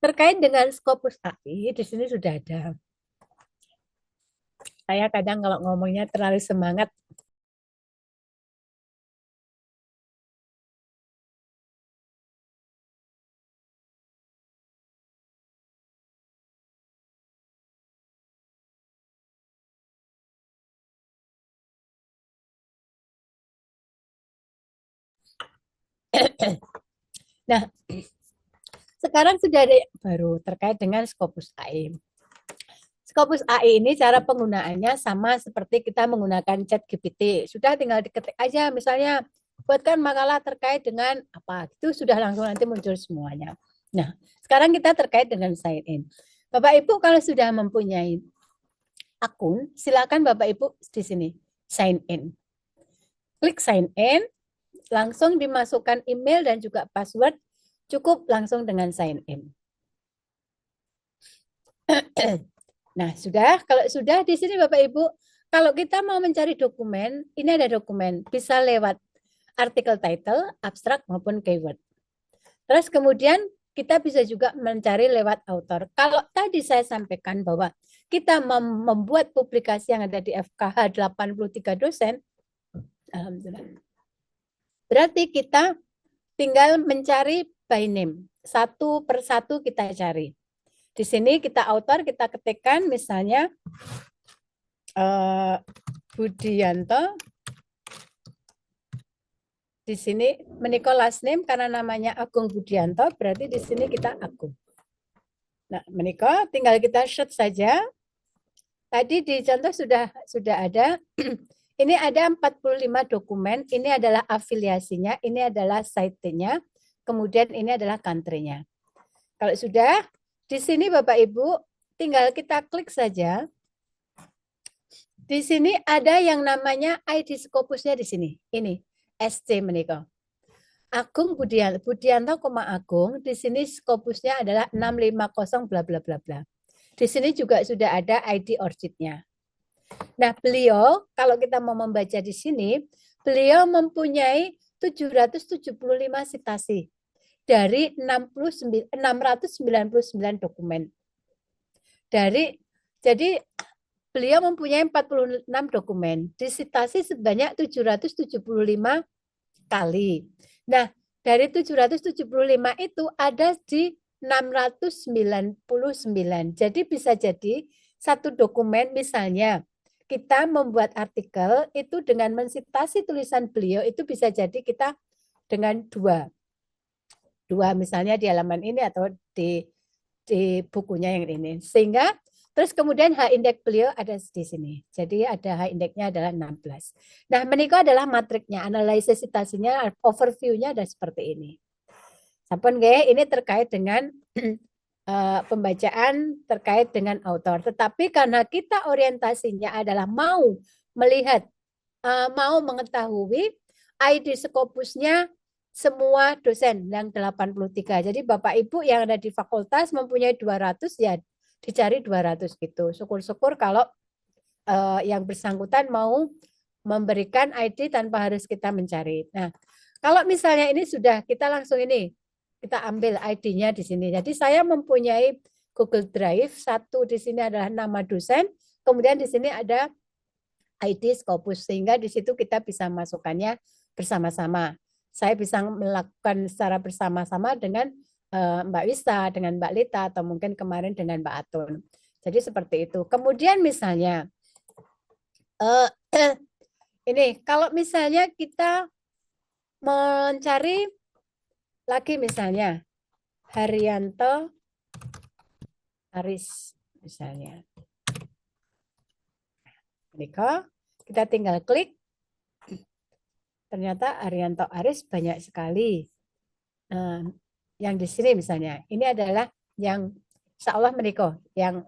Terkait dengan Scopus AI, di sini sudah ada. Saya kadang kalau ngomongnya terlalu semangat. Nah, sekarang sudah ada yang baru terkait dengan Scopus AI. Scopus AI ini cara penggunaannya sama seperti kita menggunakan ChatGPT. Sudah tinggal diketik aja, misalnya buatkan makalah terkait dengan apa, itu sudah langsung nanti muncul semuanya. Nah, sekarang kita terkait dengan sign in. Bapak Ibu kalau sudah mempunyai akun, silakan Bapak Ibu di sini sign in. Klik sign in, langsung dimasukkan email dan juga password, cukup langsung dengan sign in. Nah, sudah, kalau sudah di sini Bapak Ibu, kalau kita mau mencari dokumen, ini ada dokumen, bisa lewat artikel title, abstrak maupun keyword. Terus kemudian kita bisa juga mencari lewat author. Kalau tadi saya sampaikan bahwa kita membuat publikasi yang ada di FKH 83 dosen, alhamdulillah. Berarti kita tinggal mencari by name. Satu persatu kita cari. Di sini kita author, kita ketikkan misalnya Budianto. Di sini menika last name karena namanya Agung Budianto, berarti di sini kita Agung. Nah, menika tinggal kita search saja. Tadi di contoh sudah ada. Ini ada 45 dokumen, ini adalah afiliasinya, ini adalah site-nya, kemudian ini adalah country-nya. Kalau sudah, di sini Bapak Ibu, tinggal kita klik saja. Di sini ada yang namanya ID Scopusnya di sini. Ini SC menika. Agung Budianto, Agung, di sini Scopusnya adalah 650 bla bla bla bla. Di sini juga sudah ada ID ORCID-nya. Nah, beliau kalau kita mau membaca di sini, beliau mempunyai 775 citasi dari 699 dokumen. Jadi beliau mempunyai 46 dokumen, disitasi sebanyak 775 kali. Nah, dari 775 itu ada di 699. Jadi bisa jadi satu dokumen misalnya kita membuat artikel itu dengan mensitasi tulisan beliau itu bisa jadi kita dengan 2 dua misalnya di halaman ini atau di bukunya yang ini. Sehingga terus kemudian H indeks beliau ada di sini. Jadi ada H indeksnya adalah 16. Nah, menika adalah matriknya, analisis citasinya, overview-nya ada seperti ini. Sampun nggih, ini terkait dengan pembacaan terkait dengan autor. Tetapi karena kita orientasinya adalah mau melihat, mau mengetahui ID Scopusnya semua dosen yang 83. Jadi Bapak Ibu yang ada di fakultas mempunyai 200 ya dicari 200 gitu. Syukur-syukur kalau yang bersangkutan mau memberikan ID tanpa harus kita mencari. Nah, kalau misalnya ini sudah kita langsung ini kita ambil ID-nya di sini. Jadi saya mempunyai Google Drive, satu di sini adalah nama dosen, kemudian di sini ada ID Scopus, sehingga di situ kita bisa masukkannya bersama-sama. Saya bisa melakukan secara bersama-sama dengan Mbak Wista, dengan Mbak Lita, atau mungkin kemarin dengan Mbak Atun. Jadi seperti itu. Kemudian misalnya, ini kalau misalnya kita mencari lagi misalnya Haryanto Aris misalnya. Niko, kita tinggal klik. Ternyata Haryanto Aris banyak sekali. Yang di sini misalnya, ini adalah yang seolah meniko, yang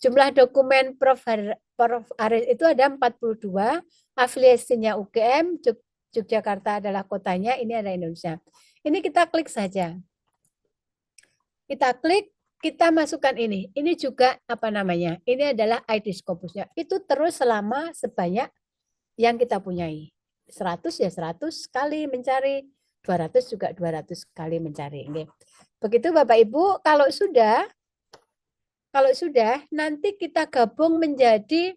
jumlah dokumen Prof. Aris itu ada 42, afiliasinya UGM, Yogyakarta adalah kotanya, ini ada Indonesia. Ini kita klik saja. Kita klik, kita masukkan ini. Ini juga apa namanya? Ini adalah ID Scopusnya. Itu terus selama sebanyak yang kita punyai. 100 ya 100 kali mencari, 200 juga 200 kali mencari. Begitu Bapak Ibu, kalau sudah nanti kita gabung menjadi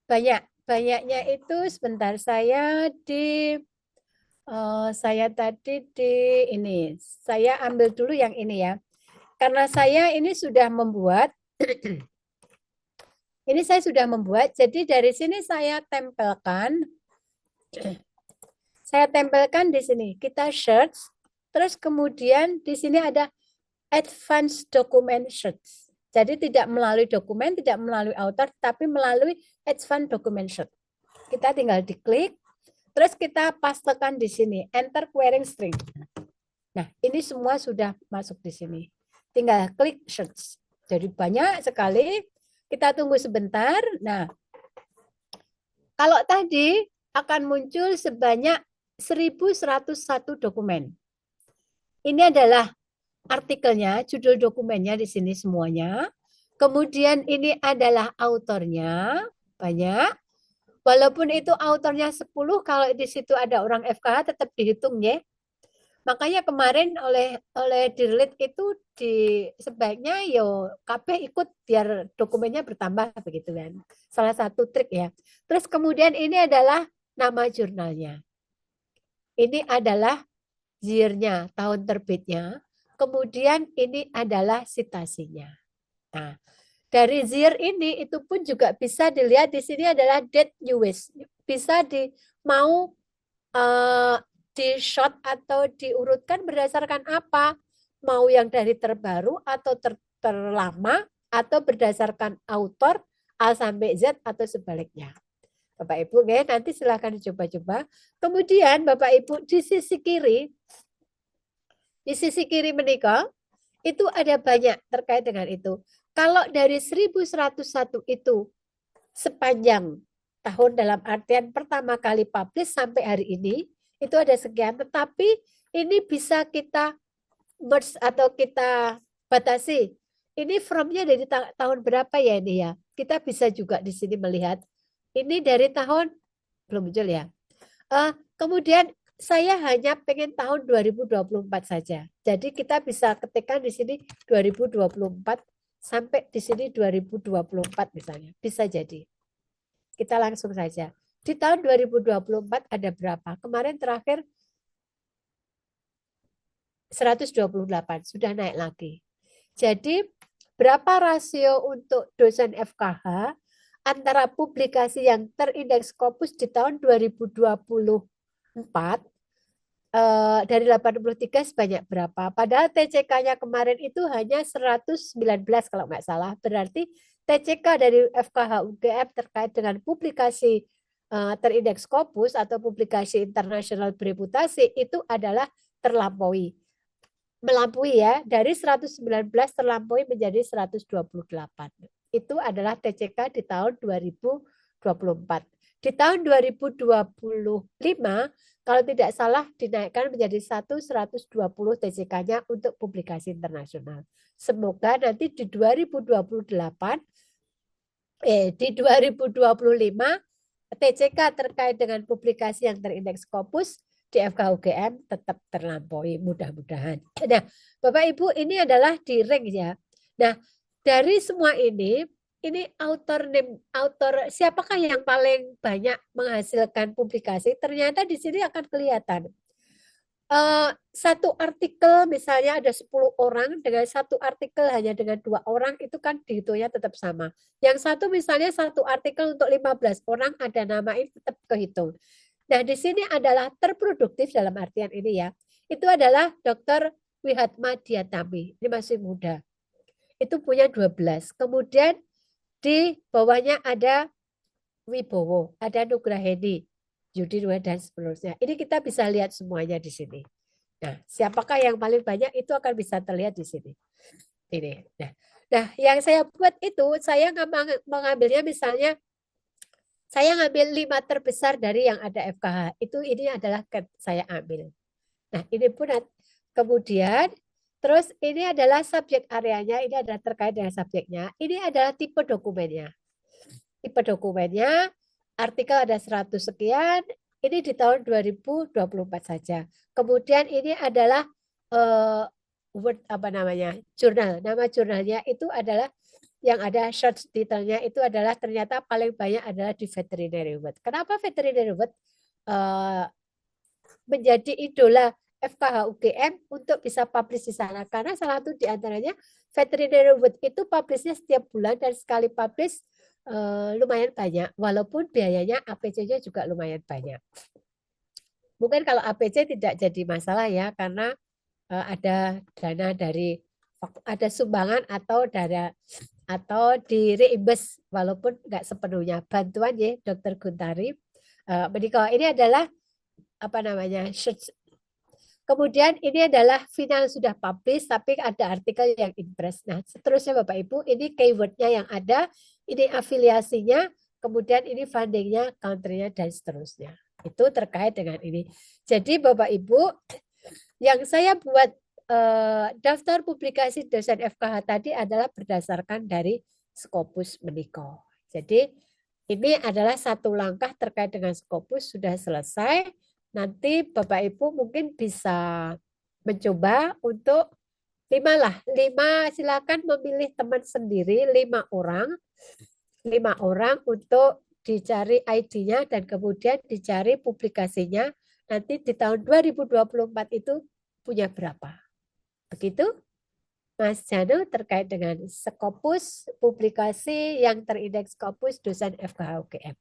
banyaknya itu sebentar saya tadi di ini. Saya ambil dulu yang ini ya. Karena saya ini sudah membuat ini saya sudah membuat. Jadi dari sini saya tempelkan di sini. Kita search, terus kemudian di sini ada advanced document search. Jadi tidak melalui dokumen, tidak melalui author, tapi melalui advanced document search. Kita tinggal diklik, terus kita pastekan di sini, enter querying string. Nah, ini semua sudah masuk di sini. Tinggal klik search. Jadi banyak sekali. Kita tunggu sebentar. Nah, kalau tadi akan muncul sebanyak 1101 dokumen. Ini adalah artikelnya, judul dokumennya di sini semuanya. Kemudian ini adalah autornya, banyak. Walaupun itu autornya 10, kalau di situ ada orang FKH tetap dihitung ya. Makanya kemarin oleh Dirlit itu sebaiknya yo KB ikut biar dokumennya bertambah begitu kan. Salah satu trik ya. Terus kemudian ini adalah nama jurnalnya. Ini adalah year-nya, tahun terbitnya. Kemudian ini adalah citasinya. Nah, dari year ini itu pun juga bisa dilihat di sini adalah date US. Bisa mau di short atau diurutkan berdasarkan apa? Mau yang dari terbaru atau terlama atau berdasarkan author A sampai Z atau sebaliknya. Bapak Ibu, nanti silahkan dicoba-coba. Kemudian Bapak Ibu di sisi kiri menikah, itu ada banyak terkait dengan itu. Kalau dari 1101 itu sepanjang tahun dalam artian pertama kali publish sampai hari ini, itu ada sekian. Tetapi ini bisa kita merge atau kita batasi. Ini from-nya dari tahun berapa ya ini ya? Kita bisa juga di sini melihat. Ini dari tahun, belum muncul ya. Kemudian saya hanya pengen tahun 2024 saja. Jadi kita bisa ketikkan di sini 2024 sampai di sini 2024 misalnya. Bisa jadi. Kita langsung saja. Di tahun 2024 ada berapa? Kemarin terakhir 128, sudah naik lagi. Jadi berapa rasio untuk dosen FKH antara publikasi yang terindeks Scopus di tahun 2024 dari 83 sebanyak berapa? Padahal TCK-nya kemarin itu hanya 119 kalau nggak salah. Berarti TCK dari FKH UGM terkait dengan publikasi terindeks Scopus atau publikasi internasional bereputasi itu adalah terlampaui. Melampaui ya, dari 119 terlampaui menjadi 128. Itu adalah TCK di tahun 2024. Di tahun 2025, kalau tidak salah dinaikkan menjadi 120 TCK-nya untuk publikasi internasional. Semoga nanti di 2028, di 2025 TCK terkait dengan publikasi yang terindeks Scopus di FK UGM tetap terlampaui mudah-mudahan. Nah, Bapak Ibu ini adalah di rank ya. Nah, dari semua ini author siapakah yang paling banyak menghasilkan publikasi? Ternyata di sini akan kelihatan. Satu artikel misalnya ada 10 orang, dengan satu artikel hanya dengan 2 orang itu kan dihitungnya tetap sama. Yang satu misalnya satu artikel untuk 15 orang ada nama ini tetap kehitung. Nah, di sini adalah terproduktif dalam artian ini ya. Itu adalah Dr. Wihatma Diatami. Ini masih muda. Itu punya 12. Kemudian di bawahnya ada Wibowo, ada Nugraheni, Yudi dan seterusnya. Ini kita bisa lihat semuanya di sini. Nah, siapakah yang paling banyak itu akan bisa terlihat di sini. Ini. Nah, yang saya buat itu saya mengambilnya misalnya saya ngambil 5 terbesar dari yang ada FKH. Itu ini adalah saya ambil. Nah, ini pun kemudian terus ini adalah subjek areanya, ini adalah terkait dengan subjeknya. Ini adalah tipe dokumennya. Tipe dokumennya, artikel ada 100 sekian, ini di tahun 2024 saja. Kemudian ini adalah jurnal. Nama jurnalnya itu adalah yang ada short titelnya itu adalah ternyata paling banyak adalah di Veterinary World. Kenapa Veterinary World menjadi idola FKH UGM untuk bisa publish di sana? Karena salah satu di antaranya Veterinary World itu publishnya setiap bulan dan sekali publish lumayan banyak, walaupun biayanya APC-nya juga lumayan banyak. Mungkin kalau APC tidak jadi masalah ya, karena ada dana dari ada sumbangan atau di reimburse walaupun nggak sepenuhnya bantuan ya Dokter Guntari. Ini adalah kemudian ini adalah final sudah publish tapi ada artikel yang impress. Nah, seterusnya Bapak Ibu, ini keywordnya yang ada, ini afiliasinya, kemudian ini fundingnya, country-nya, dan seterusnya. Itu terkait dengan ini. Jadi Bapak Ibu, yang saya buat daftar publikasi dosen FKH tadi adalah berdasarkan dari Scopus menika. Jadi ini adalah satu langkah terkait dengan Scopus sudah selesai. Nanti Bapak Ibu mungkin bisa mencoba untuk 5 silakan memilih teman sendiri 5 orang untuk dicari ID-nya dan kemudian dicari publikasinya. Nanti di tahun 2024 itu punya berapa. Begitu Mas Janu terkait dengan Scopus publikasi yang terindeks Scopus dosen FKH UGM.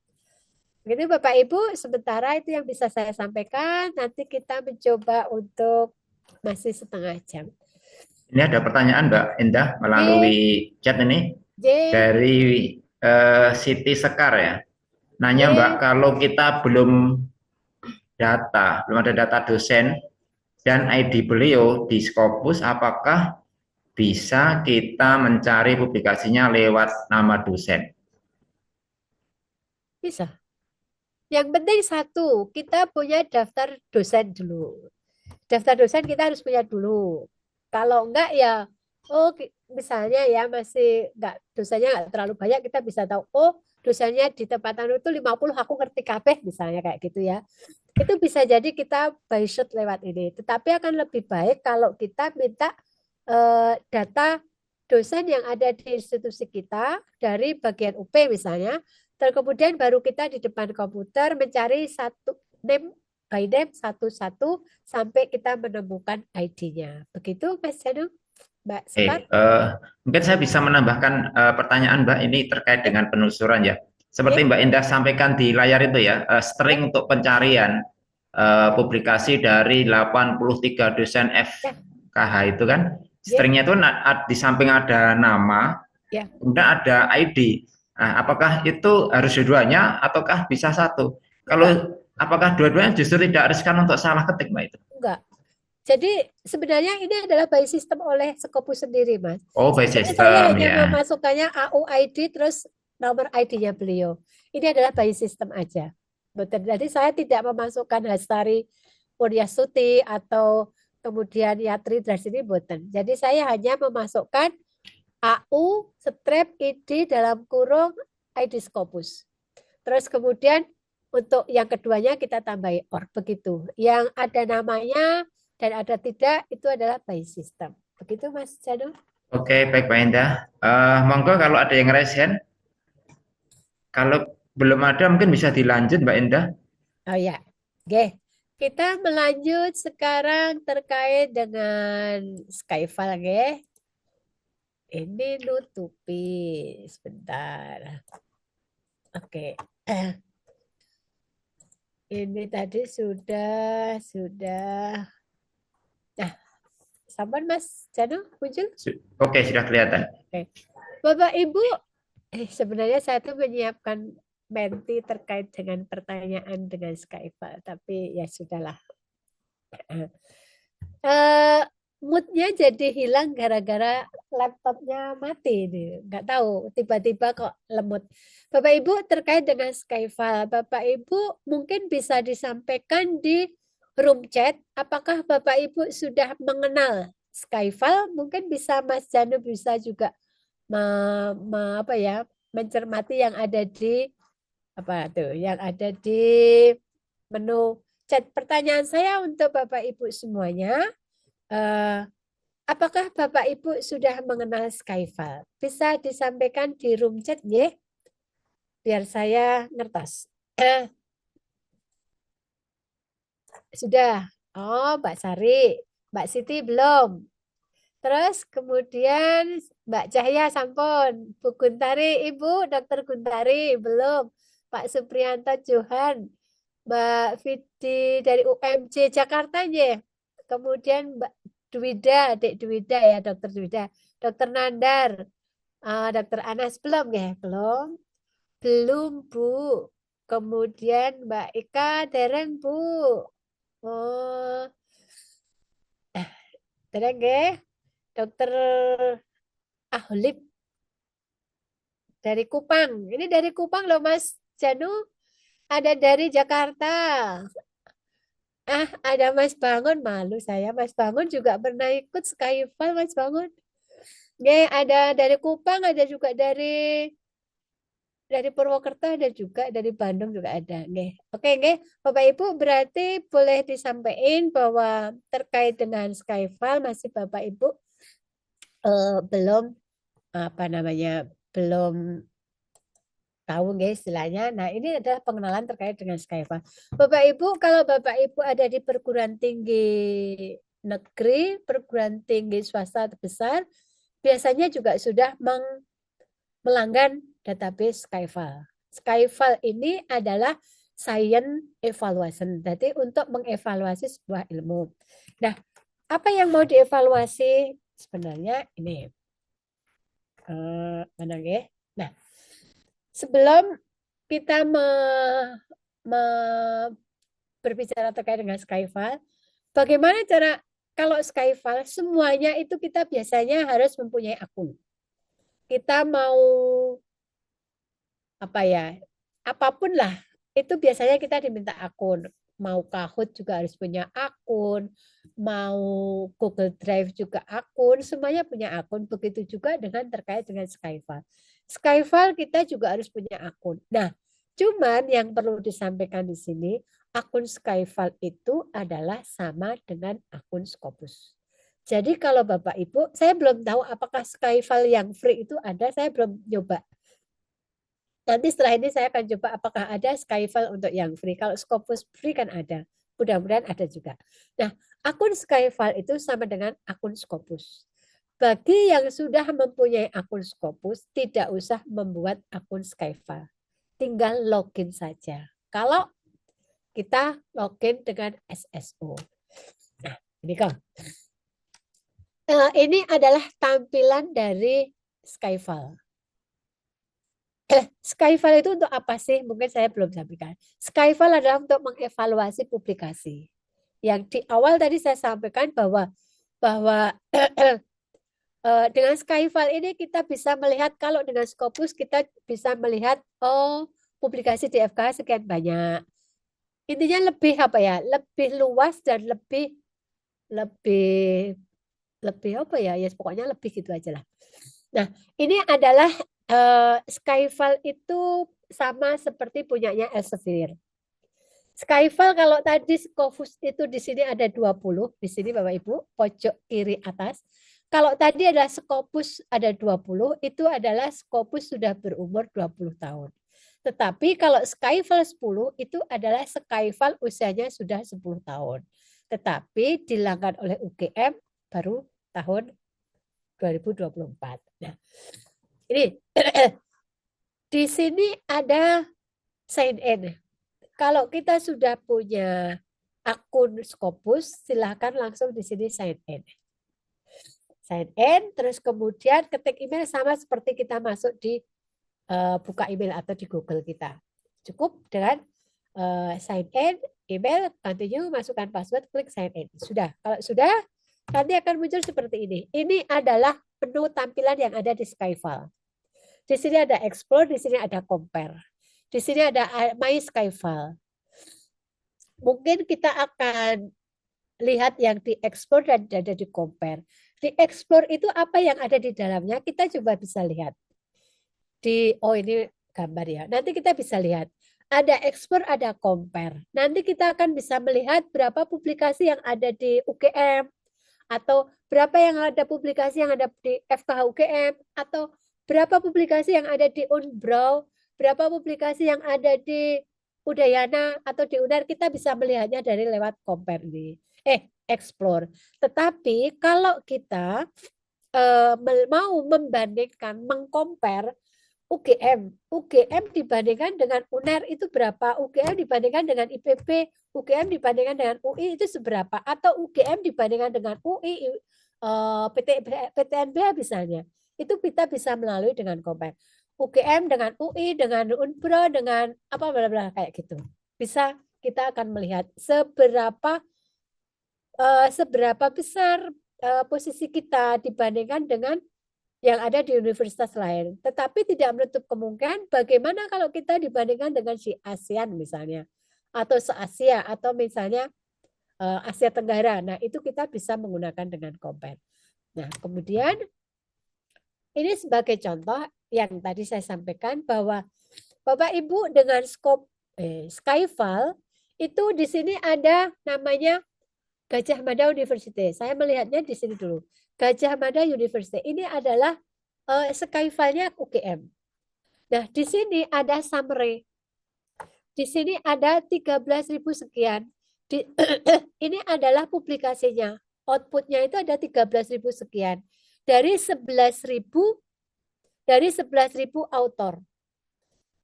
Begitu Bapak Ibu, sementara itu yang bisa saya sampaikan. Nanti kita mencoba untuk masih setengah jam. Ini ada pertanyaan Mbak Endah melalui chat ini dari Siti Sekar ya. Nanya Mbak, kalau kita belum ada data dosen dan ID beliau di Scopus, apakah bisa kita mencari publikasinya lewat nama dosen? Bisa. Yang penting satu, kita punya daftar dosen dulu. Daftar dosen kita harus punya dulu. Kalau enggak ya, misalnya ya masih enggak, dosennya enggak terlalu banyak, kita bisa tahu, dosennya di tempat itu 50, aku ngerti kabeh misalnya kayak gitu ya. Itu bisa jadi kita by shot lewat ini. Tetapi akan lebih baik kalau kita minta data dosen yang ada di institusi kita dari bagian UP misalnya. Dan kemudian baru kita di depan komputer mencari satu name by name satu-satu sampai kita menemukan ID-nya. Begitu Mas Janu, Mbak Sekar? Mungkin saya bisa menambahkan pertanyaan Mbak ini terkait dengan penelusuran ya. Seperti Mbak Endah sampaikan di layar itu ya, string untuk pencarian publikasi dari 83 dosen Ya, FKH itu kan, ya, stringnya itu di samping ada nama, ya. kemudian ada ID. Nah, apakah itu harus dua-duanya ataukah bisa satu? Enggak, Kalau apakah dua-duanya justru tidak riskan untuk salah ketik, Mbak itu? enggak. Jadi sebenarnya ini adalah by system oleh Scopus sendiri, Mas. Oh, by Sebenarnya saya system hanya ya. memasukkannya AU ID terus nomor ID-nya beliau. Ini adalah by system aja. Betul. Jadi saya tidak memasukkan Hastari Puryastuti atau kemudian Yatri dari sini boten. Jadi saya hanya memasukkan AU strap ID dalam kurung ID Scopus. Terus kemudian untuk yang keduanya kita tambahi OR begitu. Yang ada namanya dan ada tidak itu adalah by system. Begitu Mas Janu? Oke, baik Mbak Indah. Monggo kalau ada yang raise hand. Kalau belum ada mungkin bisa dilanjut Mbak Indah. Oh ya. Oke. Kita melanjut sekarang terkait dengan Skyfall, ya. Ini nutupi sebentar. Oke. Ini tadi sudah. Nah, sabar Mas Janu muncul. Oke, sudah kelihatan. Oke. Bapak Ibu, sebenarnya saya tuh menyiapkan menti terkait dengan pertanyaan dengan Skyfall, tapi ya sudahlah. Moodnya jadi hilang gara-gara laptopnya mati nih. Nggak tahu, tiba-tiba kok lemot. Bapak Ibu terkait dengan Skyfall, Bapak Ibu mungkin bisa disampaikan di room chat. Apakah Bapak Ibu sudah mengenal Skyfall? Mungkin bisa Mas Janu bisa juga mencermati yang ada di yang ada di menu chat. Pertanyaan saya untuk Bapak Ibu semuanya. Apakah Bapak Ibu sudah mengenal Skyfall? Bisa disampaikan di room chat ya, biar saya ngertos. Sudah. Oh, Mbak Sari, Mbak Siti belum. Terus kemudian Mbak Cahya sampun, Bu Guntari, Ibu Dokter Guntari belum. Pak Supriyanto Johan, Mbak Vidi dari UMJ Jakarta ya. Kemudian Mbak Dwida, Dek Dwida ya, Dokter Dwida. Dokter Nandar, Dokter Anas belum ya? Belum. Belum, Bu. Kemudian Mbak Ika dereng, Bu. Oh, dereng ya. Dokter Ahlib dari Kupang. Ini dari Kupang loh Mas Janu. Ada dari Jakarta. Ada Mas Bangun, malu saya. Mas Bangun juga pernah ikut Skyfall, Mas Bangun. Nggih, ada dari Kupang, ada juga dari Purwokerto, ada juga dari Bandung juga ada. Nggih. Oke, nggih. Bapak Ibu berarti boleh disampaikan bahwa terkait dengan Skyfall masih Bapak Ibu belum belum tahu guys istilahnya. Nah, ini adalah pengenalan terkait dengan Skyfall. Bapak Ibu, kalau Bapak Ibu ada di perguruan tinggi negeri, perguruan tinggi swasta besar, biasanya juga sudah melanggan database Skyfall. Skyfall ini adalah science evaluation. Jadi untuk mengevaluasi sebuah ilmu. Nah, apa yang mau dievaluasi sebenarnya ini? Mana ya? Nah, sebelum kita berbicara terkait dengan Skyfall, bagaimana cara kalau Skyfall semuanya itu kita biasanya harus mempunyai akun. Kita mau apapun lah, itu biasanya kita diminta akun. Mau Kahoot juga harus punya akun, mau Google Drive juga akun, semuanya punya akun. Begitu juga dengan terkait dengan Skyfall. Skyfall kita juga harus punya akun. Nah, cuman yang perlu disampaikan di sini, akun Skyfall itu adalah sama dengan akun Scopus. Jadi kalau Bapak Ibu, saya belum tahu apakah Skyfall yang free itu ada, saya belum coba. Nanti setelah ini saya akan coba apakah ada Skyfall untuk yang free. Kalau Scopus free kan ada. Mudah-mudahan ada juga. Nah, akun Skyfall itu sama dengan akun Scopus. Bagi yang sudah mempunyai akun Scopus, tidak usah membuat akun Skyfall. Tinggal login saja. Kalau kita login dengan SSO. Nah, ini Kang. Ini adalah tampilan dari Skyfile. Skyfile itu untuk apa sih? Mungkin saya belum sampaikan. Skyfile adalah untuk mengevaluasi publikasi. Yang di awal tadi saya sampaikan bahwa dengan Skyfile ini kita bisa melihat, kalau dengan Scopus kita bisa melihat publikasi di FKH sekian banyak. Intinya lebih apa ya? Lebih luas dan lebih apa ya? Ya pokoknya lebih gitu aja lah. Nah, ini adalah Skyfile itu sama seperti punyanya Elsevier. Skyfile kalau tadi Scopus itu di sini ada 20, di sini Bapak Ibu, pojok kiri atas. Kalau tadi ada Scopus ada 20, itu adalah Scopus sudah berumur 20 tahun. Tetapi kalau Skyfile 10 itu adalah Skyfile usianya sudah 10 tahun. Tetapi dilanggar oleh UGM baru tahun 2024. Nah, ini di sini ada sign in. Kalau kita sudah punya akun Scopus, silahkan langsung di sini sign in. Sign in, terus kemudian ketik email sama seperti kita masuk di buka email atau di Google kita. Cukup dengan sign in, email, continue, masukkan password, klik sign in. Sudah. Kalau sudah, nanti akan muncul seperti ini. Ini adalah menu tampilan yang ada di Skyfile. Di sini ada explore, di sini ada compare. Di sini ada my Skyfile. Mungkin kita akan lihat yang di explore dan ada di compare. Di explore itu apa yang ada di dalamnya, kita coba bisa lihat. Ini gambar ya. Nanti kita bisa lihat. Ada explore, ada compare. Nanti kita akan bisa melihat berapa publikasi yang ada di UGM, atau berapa yang ada publikasi yang ada di FKH UGM, atau berapa publikasi yang ada di Unbrau, berapa publikasi yang ada di Udayana atau di UNER. Kita bisa melihatnya dari lewat compare ini. Explore. Tetapi kalau kita mau membandingkan, mengcompare UGM dibandingkan dengan UNER itu berapa, UGM dibandingkan dengan IPB, UGM dibandingkan dengan UI itu seberapa, atau UGM dibandingkan dengan UI, PTNBH misalnya, itu kita bisa melalui dengan compare. UGM dengan UI, dengan Unpro, dengan apa bla kayak gitu. Bisa, kita akan melihat seberapa besar posisi kita dibandingkan dengan yang ada di universitas lain. Tetapi tidak menutup kemungkinan bagaimana kalau kita dibandingkan dengan si ASEAN misalnya, atau se-Asia, atau misalnya Asia Tenggara. Nah, itu kita bisa menggunakan dengan compare. Nah, kemudian ini sebagai contoh yang tadi saya sampaikan bahwa Bapak Ibu dengan Skyfile itu di sini ada namanya Gajah Mada University. Saya melihatnya di sini dulu. Gajah Mada University ini adalah Skyfile-nya UGM. Nah, di sini ada summary. Di sini ada 13.000 sekian. Ini adalah publikasinya. Outputnya itu ada 13.000 sekian. Dari 11.000 autor.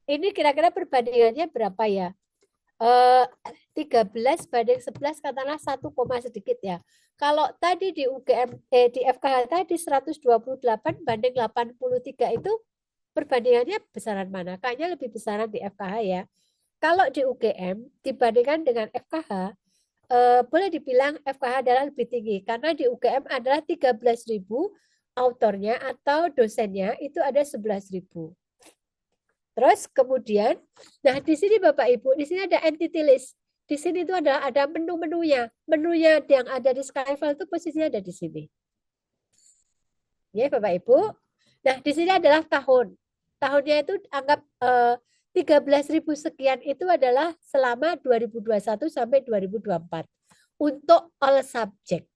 Ini kira-kira perbandingannya berapa ya? 13 banding 11 katakanlah 1, sedikit ya. Kalau tadi di UGM di FKH tadi 128 banding 83 itu perbandingannya besaran mana? Kayaknya lebih besaran di FKH ya. Kalau di UGM dibandingkan dengan FKH boleh dibilang FKH adalah lebih tinggi karena di UGM adalah 13.000 autornya atau dosennya itu ada 11.000. Terus kemudian, nah di sini Bapak Ibu, di sini ada entity list. Di sini itu ada menu-menunya. Menunya yang ada di Skyfile itu posisinya ada di sini. Ya Bapak Ibu. Nah di sini adalah tahun. Tahunnya itu anggap 13.000 sekian itu adalah selama 2021 sampai 2024. Untuk all subject.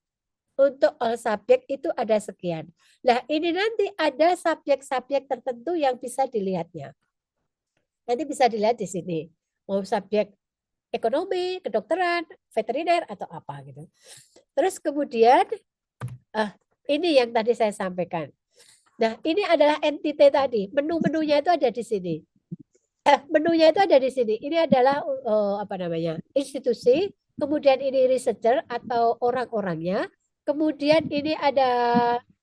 Untuk all subject itu ada sekian. Nah ini nanti ada subjek-subjek tertentu yang bisa dilihatnya. Nanti bisa dilihat di sini. Mau subjek ekonomi, kedokteran, veteriner, atau apa gitu. Terus kemudian, ini yang tadi saya sampaikan. Nah, ini adalah entity tadi. Menu-menunya itu ada di sini. menunya itu ada di sini. Ini adalah apa namanya? Institusi, kemudian ini researcher atau orang-orangnya, kemudian ini ada.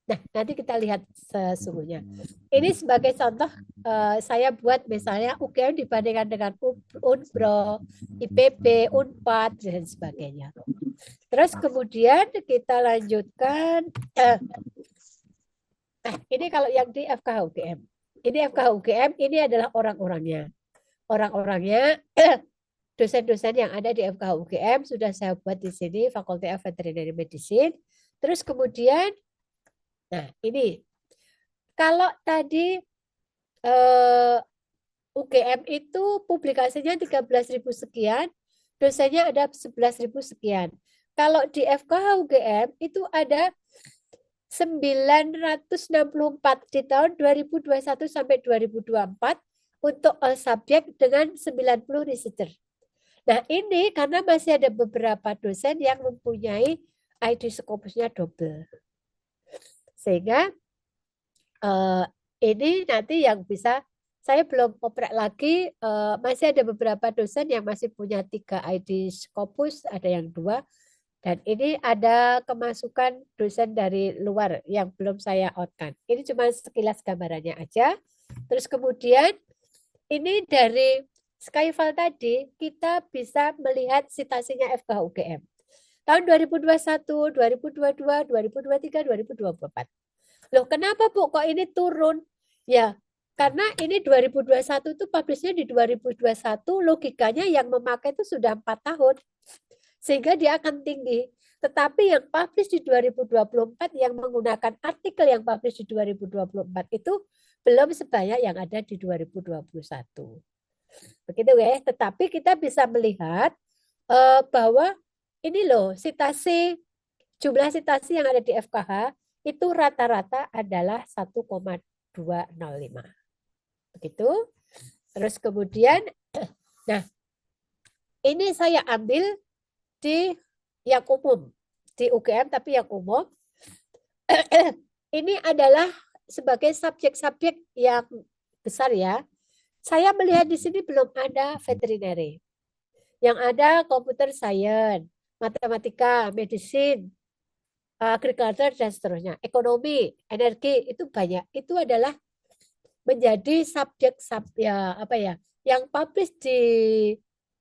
Nah, nanti kita lihat sesungguhnya. Ini sebagai contoh saya buat misalnya UGM dibandingkan dengan Unbro, IPB, Unpad dan sebagainya. Terus kemudian kita lanjutkan. Nah, ini kalau yang di FKH UGM. Ini FKH UGM, ini adalah orang-orangnya. Orang-orangnya dosen-dosen yang ada di FKH UGM sudah saya buat di sini Faculty of Veterinary Medicine. Terus kemudian, nah ini kalau tadi UGM itu publikasinya 13.000 sekian, dosennya ada 11.000 sekian. Kalau di FKH UGM itu ada 964 di tahun 2021 sampai 2024 untuk all subjek dengan 90 researcher. Nah, ini karena masih ada beberapa dosen yang mempunyai ID Scopusnya double. Sehingga ini nanti yang bisa, saya belum oprek lagi, masih ada beberapa dosen yang masih punya 3 ID Scopus, ada yang 2. Dan ini ada kemasukan dosen dari luar yang belum saya outkan. Ini cuma sekilas gambarannya aja. Terus kemudian ini dari Skyfall tadi kita bisa melihat citasinya FKH UGM. Tahun 2021, 2022, 2023, 2024. Loh, kenapa Bu kok ini turun? Ya, karena ini 2021 itu publishnya di 2021, logikanya yang memakai itu sudah 4 tahun. Sehingga dia akan tinggi. Tetapi yang publish di 2024 yang menggunakan artikel yang publish di 2024 itu belum sebanyak yang ada di 2021. Begitu ya. Tetapi kita bisa melihat bahwa ini loh jumlah citasi yang ada di FKH itu rata-rata adalah 1,205. Begitu. Terus kemudian, nah ini saya ambil di yang umum, di UGM tapi yang umum. Ini adalah sebagai subjek-subjek yang besar ya. Saya melihat di sini belum ada veterinary. Yang ada computer science, matematika, medicine, agriculture dan seterusnya. Ekonomi, energi itu banyak. Itu adalah menjadi subjek ya apa ya? Yang publish di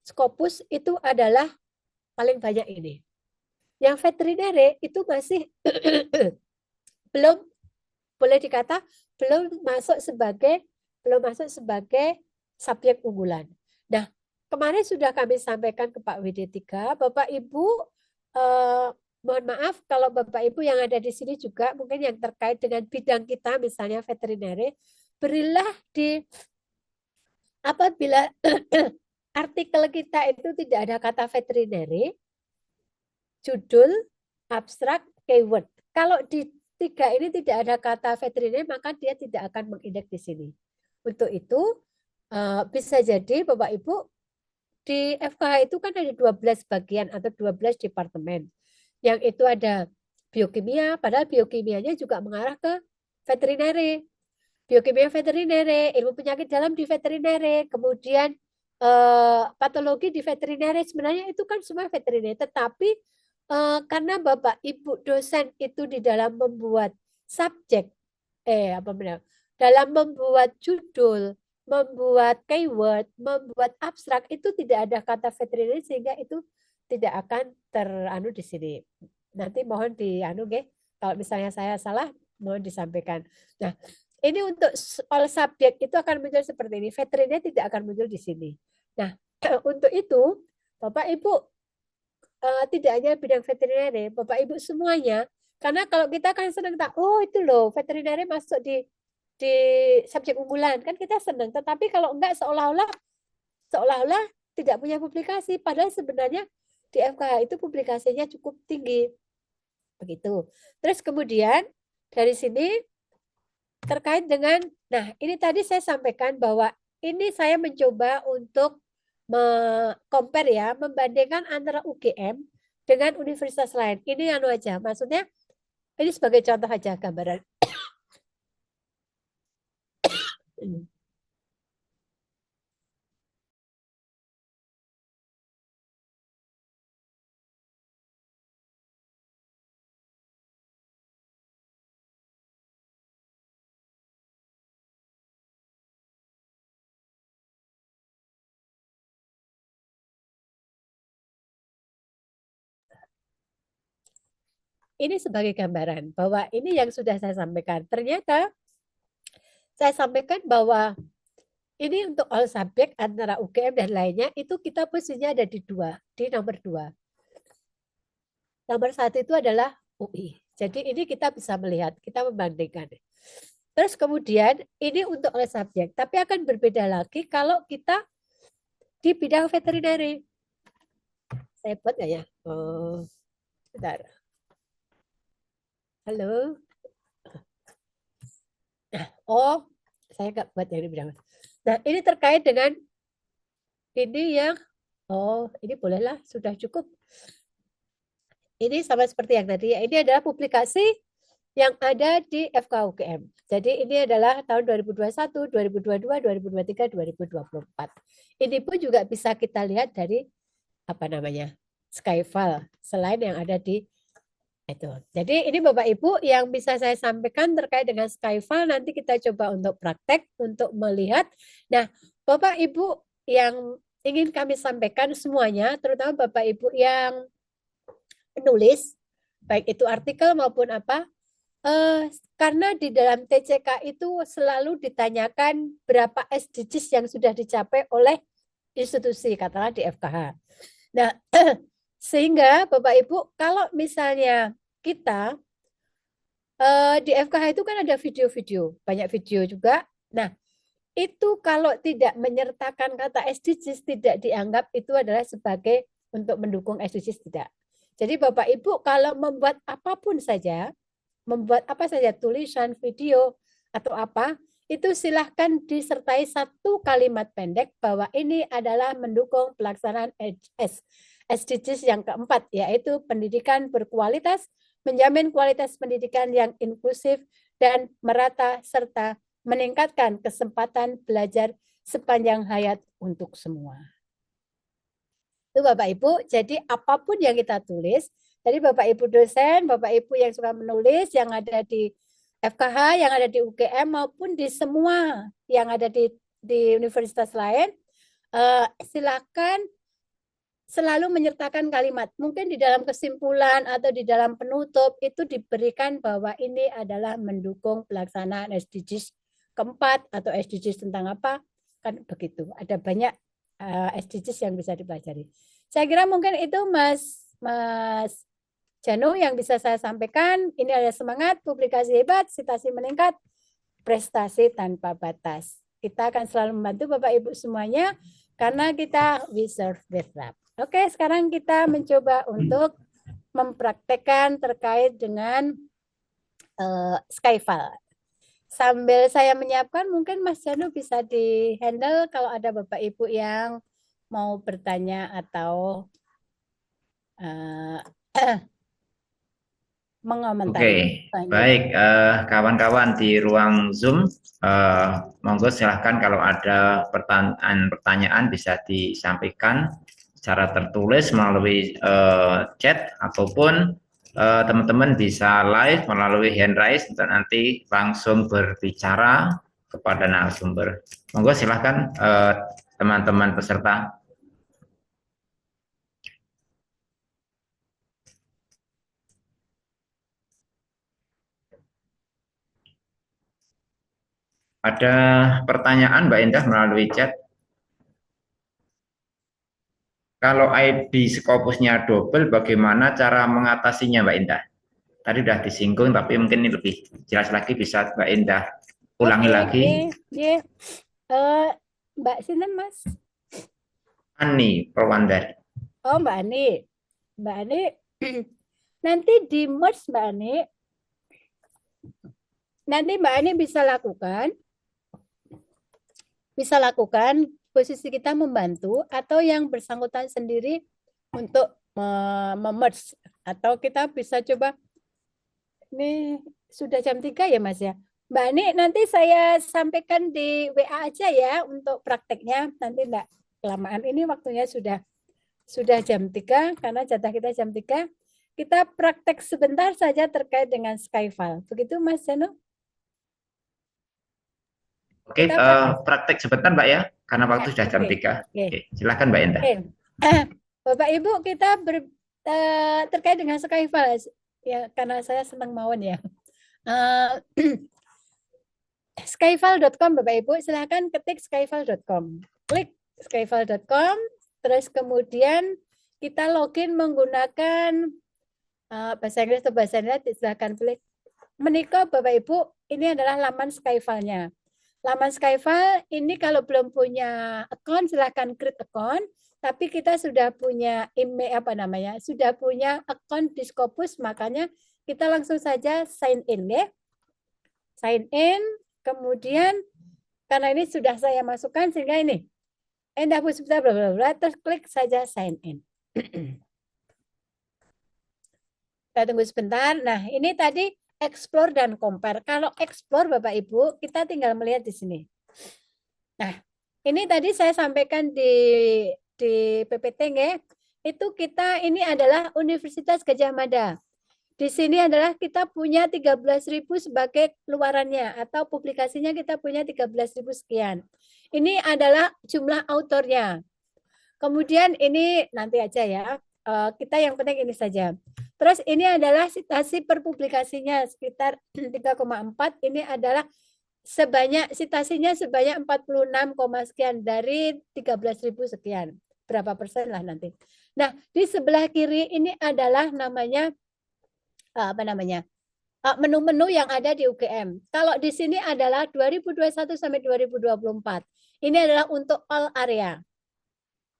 Scopus itu adalah paling banyak ini. Yang veterinary itu masih belum boleh dikata belum masuk sebagai subjek unggulan. Nah, kemarin sudah kami sampaikan ke Pak WD3, Bapak Ibu mohon maaf kalau Bapak Ibu yang ada di sini juga mungkin yang terkait dengan bidang kita misalnya veterinary, berilah di apabila artikel kita itu tidak ada kata veterinary, judul, abstrak, keyword. Kalau di 3 ini tidak ada kata veterinary, maka dia tidak akan mengindeks di sini. Untuk itu, bisa jadi Bapak Ibu, di FKH itu kan ada 12 bagian atau 12 departemen. Yang itu ada biokimia, padahal biokimianya juga mengarah ke veterinary. Biokimia veterinary, ilmu penyakit dalam di veterinary, kemudian patologi di veterinary, sebenarnya itu kan semua veterinary, tetapi karena Bapak Ibu dosen itu di dalam membuat subjek, dalam membuat judul, membuat keyword, membuat abstrak itu tidak ada kata veterinary sehingga itu tidak akan teranu di sini. Nanti mohon kalau misalnya saya salah mohon disampaikan. Nah, ini untuk all subjek itu akan muncul seperti ini. Veterinary tidak akan muncul di sini. Nah, untuk itu Bapak Ibu tidak hanya bidang veterinary, Bapak Ibu semuanya, karena kalau kita kan senang oh itu loh veterinary masuk di subjek unggulan kan kita senang, tetapi kalau enggak seolah-olah tidak punya publikasi, padahal sebenarnya di FKH itu publikasinya cukup tinggi. Begitu. Terus kemudian dari sini terkait dengan, nah ini tadi saya sampaikan bahwa ini saya mencoba untuk compare ya, membandingkan antara UGM dengan universitas lain. Ini aja, maksudnya ini sebagai contoh aja gambaran. ini sebagai gambaran bahwa ini yang sudah saya sampaikan. Ternyata saya sampaikan bahwa ini untuk all subjek antara UGM dan lainnya itu kita posisinya ada di nomor 2. Nomor 1 itu adalah UI. Jadi ini kita bisa melihat, kita membandingkan. Terus kemudian ini untuk all subjek, tapi akan berbeda lagi kalau kita di bidang veterinary. Saya buat nggak ya? Oh, bentar. Halo. Oh, saya nggak buat yang di bidang. Nah, ini terkait dengan ini yang, ini bolehlah, sudah cukup. Ini sama seperti yang tadi. Ini adalah publikasi yang ada di FKUGM. Jadi ini adalah tahun 2021, 2022, 2023, 2024. Ini pun juga bisa kita lihat dari Skyfile selain yang ada di itu. Jadi ini Bapak Ibu yang bisa saya sampaikan terkait dengan Skyfile. Nanti kita coba untuk praktek untuk melihat. Nah, Bapak Ibu yang ingin kami sampaikan semuanya, terutama Bapak Ibu yang menulis, baik itu artikel maupun apa, karena di dalam TCK itu selalu ditanyakan berapa SDGs yang sudah dicapai oleh institusi, katakanlah di FKH. Nah, sehingga Bapak Ibu, kalau misalnya kita di FKH itu kan ada video-video, banyak video juga. Nah, itu kalau tidak menyertakan kata SDGs tidak dianggap itu adalah sebagai untuk mendukung SDGs, tidak. Jadi Bapak Ibu kalau membuat apapun saja, membuat apa saja, tulisan, video, atau apa, itu silahkan disertai satu kalimat pendek bahwa ini adalah mendukung pelaksanaan SDGs yang keempat, yaitu pendidikan berkualitas, menjamin kualitas pendidikan yang inklusif dan merata, serta meningkatkan kesempatan belajar sepanjang hayat untuk semua. Itu Bapak Ibu, jadi apapun yang kita tulis, jadi Bapak Ibu dosen, Bapak Ibu yang suka menulis, yang ada di FKH, yang ada di UGM, maupun di semua yang ada di universitas lain, silakan selalu menyertakan kalimat. Mungkin di dalam kesimpulan atau di dalam penutup itu diberikan bahwa ini adalah mendukung pelaksanaan SDGs keempat atau SDGs tentang apa, kan begitu. Ada banyak SDGs yang bisa dipelajari. Saya kira mungkin itu Mas Janu yang bisa saya sampaikan. Ini ada semangat, publikasi hebat, citasi meningkat, prestasi tanpa batas. Kita akan selalu membantu Bapak Ibu semuanya karena kita we serve with love. Oke, sekarang kita mencoba untuk mempraktekkan terkait dengan Skyfile. Sambil saya menyiapkan, mungkin Mas Janu bisa di-handle kalau ada Bapak Ibu yang mau bertanya atau mengomentari. Oke, baik kawan-kawan di ruang Zoom, monggo silahkan kalau ada pertanyaan bisa disampaikan secara tertulis melalui chat ataupun teman-teman bisa live melalui hand raise untuk nanti langsung berbicara kepada narasumber. Monggo silahkan teman-teman peserta. Ada pertanyaan Mbak Indah melalui chat. Kalau ID Scopusnya double, bagaimana cara mengatasinya Mbak Indah? Tadi sudah disinggung, tapi mungkin ini lebih jelas lagi, bisa Mbak Indah ulangi lagi. Mbak Sinan Mas? Ani Perwandari. Oh Mbak Ani. Mbak Ani, nanti di merge Mbak Ani. Nanti Mbak Ani bisa lakukan posisi kita membantu atau yang bersangkutan sendiri untuk merge, atau kita bisa coba, ini sudah jam 3 ya Mas ya. Mbak Ani, nanti saya sampaikan di WA aja ya untuk prakteknya, nanti enggak kelamaan, ini waktunya sudah jam 3 karena jatah kita jam 3. Kita praktek sebentar saja terkait dengan Skyfile. Begitu Mas Janu? Oke, praktek sebentar Mbak ya, karena waktu sudah jam 3. Oke, silakan Mbak Indah. Bapak Ibu, kita terkait dengan Skyfile. Ya, karena saya senang mawon ya. Eh, Skyfall.com Bapak Ibu, silahkan ketik skyfall.com. Klik skyfall.com, terus kemudian kita login menggunakan bahasa Inggris atau bahasa Indonesia, silahkan klik. Menikah Bapak Ibu, ini adalah laman Skyfall-nya. Laman Skyfall ini kalau belum punya account, silahkan create account. Tapi kita sudah punya email sudah punya account di Scopus, makanya kita langsung saja sign in ya. Sign in, kemudian karena ini sudah saya masukkan sehingga ini Endah Puspita bla bla bla, terus klik saja sign in. Kita tunggu sebentar. Nah, ini tadi explore dan compare. Kalau explore Bapak Ibu, kita tinggal melihat di sini. Nah, ini tadi saya sampaikan di PPT ya. Itu kita ini adalah Universitas Gadjah Mada. Di sini adalah kita punya 13.000 sebagai keluarannya atau publikasinya kita punya 13.000 sekian. Ini adalah jumlah autornya. Kemudian ini nanti aja ya. Kita yang penting ini saja. Terus ini adalah citasi per publikasinya sekitar 3,4. Ini adalah citasinya sebanyak 46, sekian dari 13.000 sekian. Berapa persen lah nanti. Nah, di sebelah kiri ini adalah namanya menu-menu yang ada di UGM. Kalau di sini adalah 2021 sampai 2024. Ini adalah untuk all area.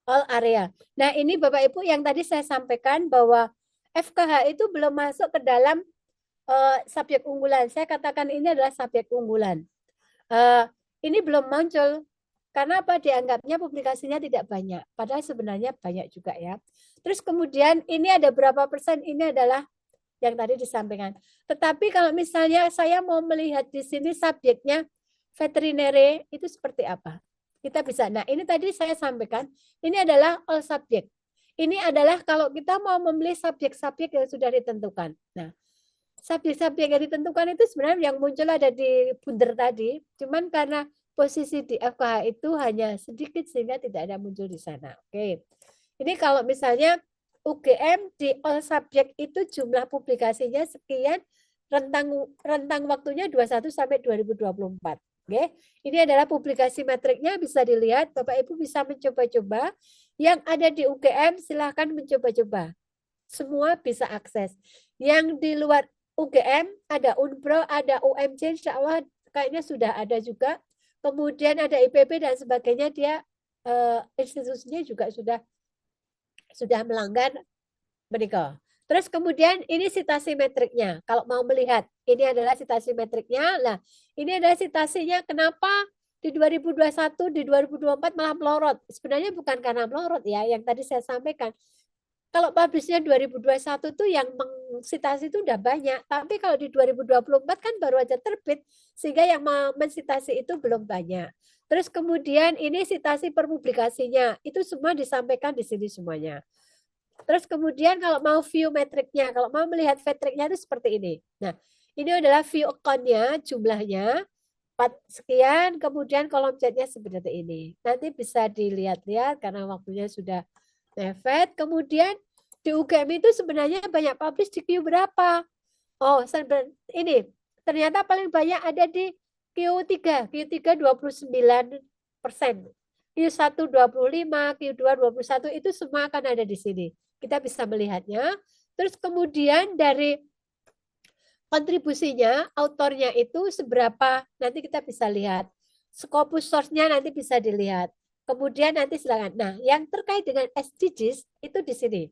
All area. Nah, ini Bapak Ibu yang tadi saya sampaikan bahwa FKH itu belum masuk ke dalam subjek unggulan. Saya katakan ini adalah subjek unggulan. Ini belum muncul. Karena apa? Dianggapnya publikasinya tidak banyak. Padahal sebenarnya banyak juga ya. Terus kemudian ini ada berapa persen? Ini adalah yang tadi disampaikan. Tetapi kalau misalnya saya mau melihat di sini subjeknya veterinary itu seperti apa? Kita bisa. Nah, ini tadi saya sampaikan, ini adalah all subject. Ini adalah kalau kita mau memilih subjek-subjek yang sudah ditentukan. Nah, subjek-subjek yang ditentukan itu sebenarnya yang muncul ada di bundar tadi, cuman karena posisi di FKH itu hanya sedikit sehingga tidak ada muncul di sana. Oke. Ini kalau misalnya UGM di all subject itu jumlah publikasinya sekian, rentang waktunya 21 sampai 2024. Oke. Ini adalah publikasi metriknya, bisa dilihat. Bapak Ibu bisa mencoba-coba. Yang ada di UGM silahkan mencoba-coba. Semua bisa akses. Yang di luar UGM ada Unpro, ada UMJ, insya Allah kayaknya sudah ada juga. Kemudian ada IPB dan sebagainya, dia institusinya juga sudah melanggar menikah. Terus kemudian ini citasi metriknya. Kalau mau melihat, ini adalah citasi metriknya. Nah, ini adalah citasinya kenapa di 2021, di 2024 malah melorot. Sebenarnya bukan karena melorot ya, yang tadi saya sampaikan. Kalau publishnya 2021 tuh yang mensitasi itu udah banyak. Tapi kalau di 2024 kan baru aja terbit. Sehingga yang mensitasi itu belum banyak. Terus kemudian ini citasi per publikasinya. Itu semua disampaikan di sini semuanya. Terus kemudian kalau mau view metriknya, kalau mau melihat metriknya itu seperti ini. Nah, ini adalah view account-nya, jumlahnya 4 sekian, kemudian kolom chatnya seperti ini. Nanti bisa dilihat-lihat karena waktunya sudah mepet. Kemudian di UGM itu sebenarnya banyak publish di Q berapa? Oh, ini ternyata paling banyak ada di Q3. Q3 29%. Q1 25, Q2 21 itu semua akan ada di sini. Kita bisa melihatnya. Terus kemudian dari kontribusinya, autornya itu seberapa, nanti kita bisa lihat. Scopus source-nya nanti bisa dilihat. Kemudian nanti silakan. Nah, yang terkait dengan SDGs itu di sini.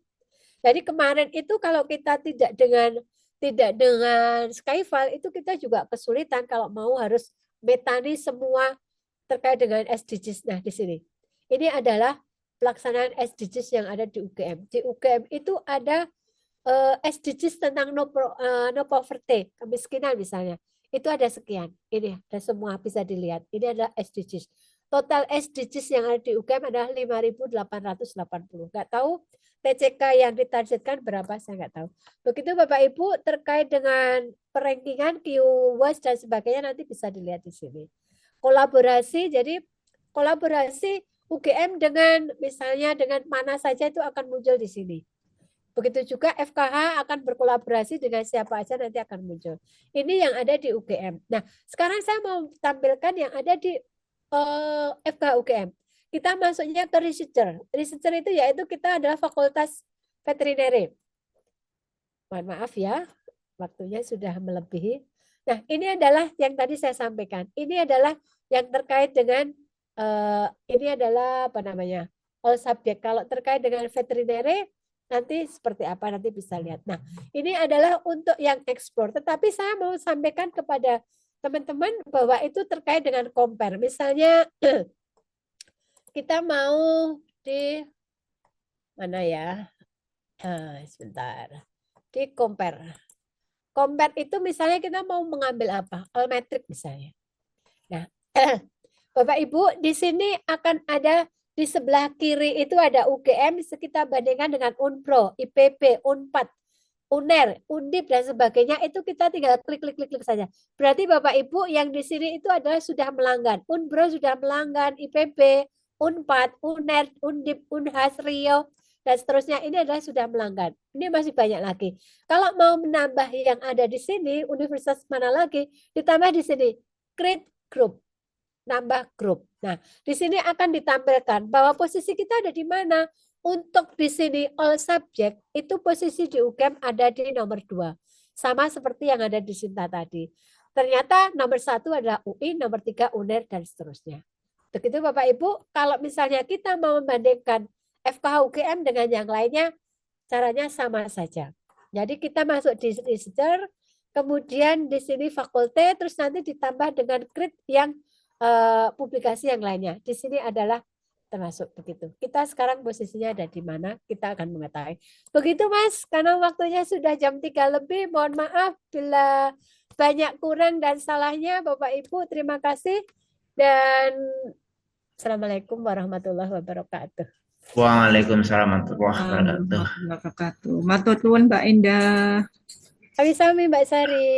Jadi kemarin itu kalau kita tidak dengan Skyfall itu kita juga kesulitan kalau mau harus metani semua terkait dengan SDGs. Nah, di sini. Ini adalah pelaksanaan SDGs yang ada di UGM. Di UGM itu ada SDGs tentang no poverty, kemiskinan misalnya. Itu ada sekian. Ini ada semua bisa dilihat. Ini adalah SDGs. Total SDGs yang ada di UGM adalah 5.880. Nggak tahu TCK yang ditargetkan berapa, saya nggak tahu. Begitu Bapak Ibu terkait dengan perankingan, keywords dan sebagainya nanti bisa dilihat di sini. Kolaborasi, jadi kolaborasi UGM dengan misalnya dengan mana saja itu akan muncul di sini. Begitu juga FKH akan berkolaborasi dengan siapa aja nanti akan muncul. Ini yang ada di UGM. Nah, sekarang saya mau tampilkan yang ada di FKH UGM. Kita masuknya ke researcher. Researcher itu yaitu kita adalah Fakultas Veterinary. Mohon maaf ya, waktunya sudah melebihi. Nah, ini adalah yang tadi saya sampaikan. Ini adalah yang terkait dengan ini adalah apa namanya? All subject. Kalau terkait dengan veterinary nanti seperti apa nanti bisa lihat. Nah, ini adalah untuk yang explore. Tetapi saya mau sampaikan kepada teman-teman bahwa itu terkait dengan compare. Misalnya kita mau di mana ya? Sebentar. Di compare. Compare itu misalnya kita mau mengambil apa? All metric misalnya. Nah, Bapak Ibu, di sini akan ada di sebelah kiri itu ada UGM, kita bandingkan dengan Unpro, IPB, Unpad, UNER, Undip dan sebagainya. Itu kita tinggal klik saja. Berarti Bapak Ibu yang di sini itu adalah sudah melanggan. Unpro sudah melanggan, IPB, Unpad, UNER, Undip, Unhas, Rio dan seterusnya ini adalah sudah melanggan. Ini masih banyak lagi. Kalau mau menambah yang ada di sini, universitas mana lagi? Ditambah di sini create group, nambah grup. Nah, di sini akan ditampilkan bahwa posisi kita ada di mana. Untuk di sini all subject itu posisi di UGM ada di nomor 2. Sama seperti yang ada di Sinta tadi. Ternyata nomor 1 adalah UI, nomor 3 UNER dan seterusnya. Begitu Bapak Ibu, kalau misalnya kita mau membandingkan FKH UGM dengan yang lainnya, caranya sama saja. Jadi kita masuk di researcher, kemudian di sini fakultas, terus nanti ditambah dengan grade yang publikasi yang lainnya. Di sini adalah termasuk begitu. Kita sekarang posisinya ada di mana, kita akan mengetahui. Begitu Mas, karena waktunya sudah jam 3 lebih, mohon maaf bila banyak kurang dan salahnya Bapak Ibu, terima kasih dan Assalamualaikum warahmatullahi wabarakatuh. Waalaikumsalam warahmatullahi wabarakatuh. Matur nuwun Mbak Indah. Sami-sami Mbak Sari.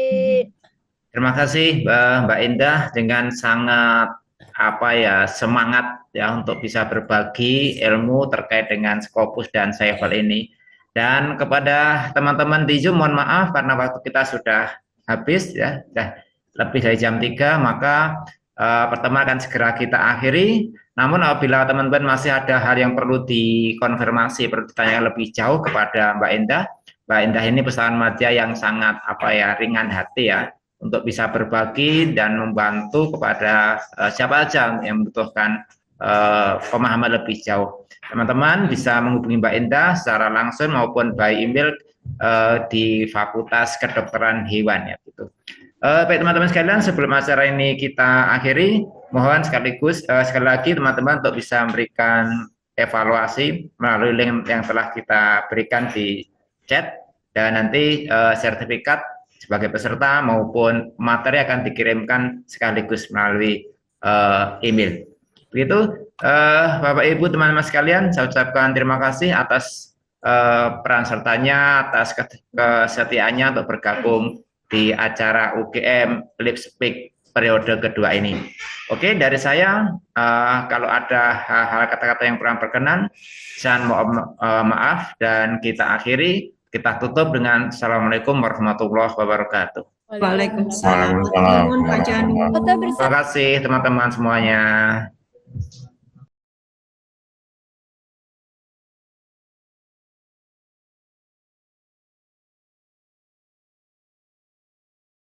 Terima kasih Mbak Indah dengan sangat semangat ya untuk bisa berbagi ilmu terkait dengan Scopus dan Seifel ini. Dan kepada teman-teman di Zoom mohon maaf karena waktu kita sudah habis ya, sudah lebih dari jam 3, maka pertemuan akan segera kita akhiri. Namun apabila teman-teman masih ada hal yang perlu dikonfirmasi, perlu ditanya lebih jauh kepada Mbak Indah ini perusahaan media yang sangat ringan hati ya, untuk bisa berbagi dan membantu kepada siapa saja yang membutuhkan pemahaman lebih jauh. Teman-teman bisa menghubungi Mbak Indah secara langsung maupun by email di Fakultas Kedokteran Hewan ya gitu. Baik teman-teman sekalian, sebelum acara ini kita akhiri, mohon sekali lagi teman-teman untuk bisa memberikan evaluasi melalui link yang telah kita berikan di chat, dan nanti sertifikat sebagai peserta maupun materi akan dikirimkan sekaligus melalui email. Begitu, Bapak Ibu teman-teman sekalian, saya ucapkan terima kasih atas peran sertanya, atas kesetiaannya untuk bergabung di acara UGM Live Speak periode kedua ini. Oke, dari saya, kalau ada hal-hal kata-kata yang kurang berkenan, saya mohon maaf dan kita akhiri. Kita tutup dengan Assalamualaikum warahmatullahi wabarakatuh. Waalaikumsalam. Terima kasih teman-teman semuanya.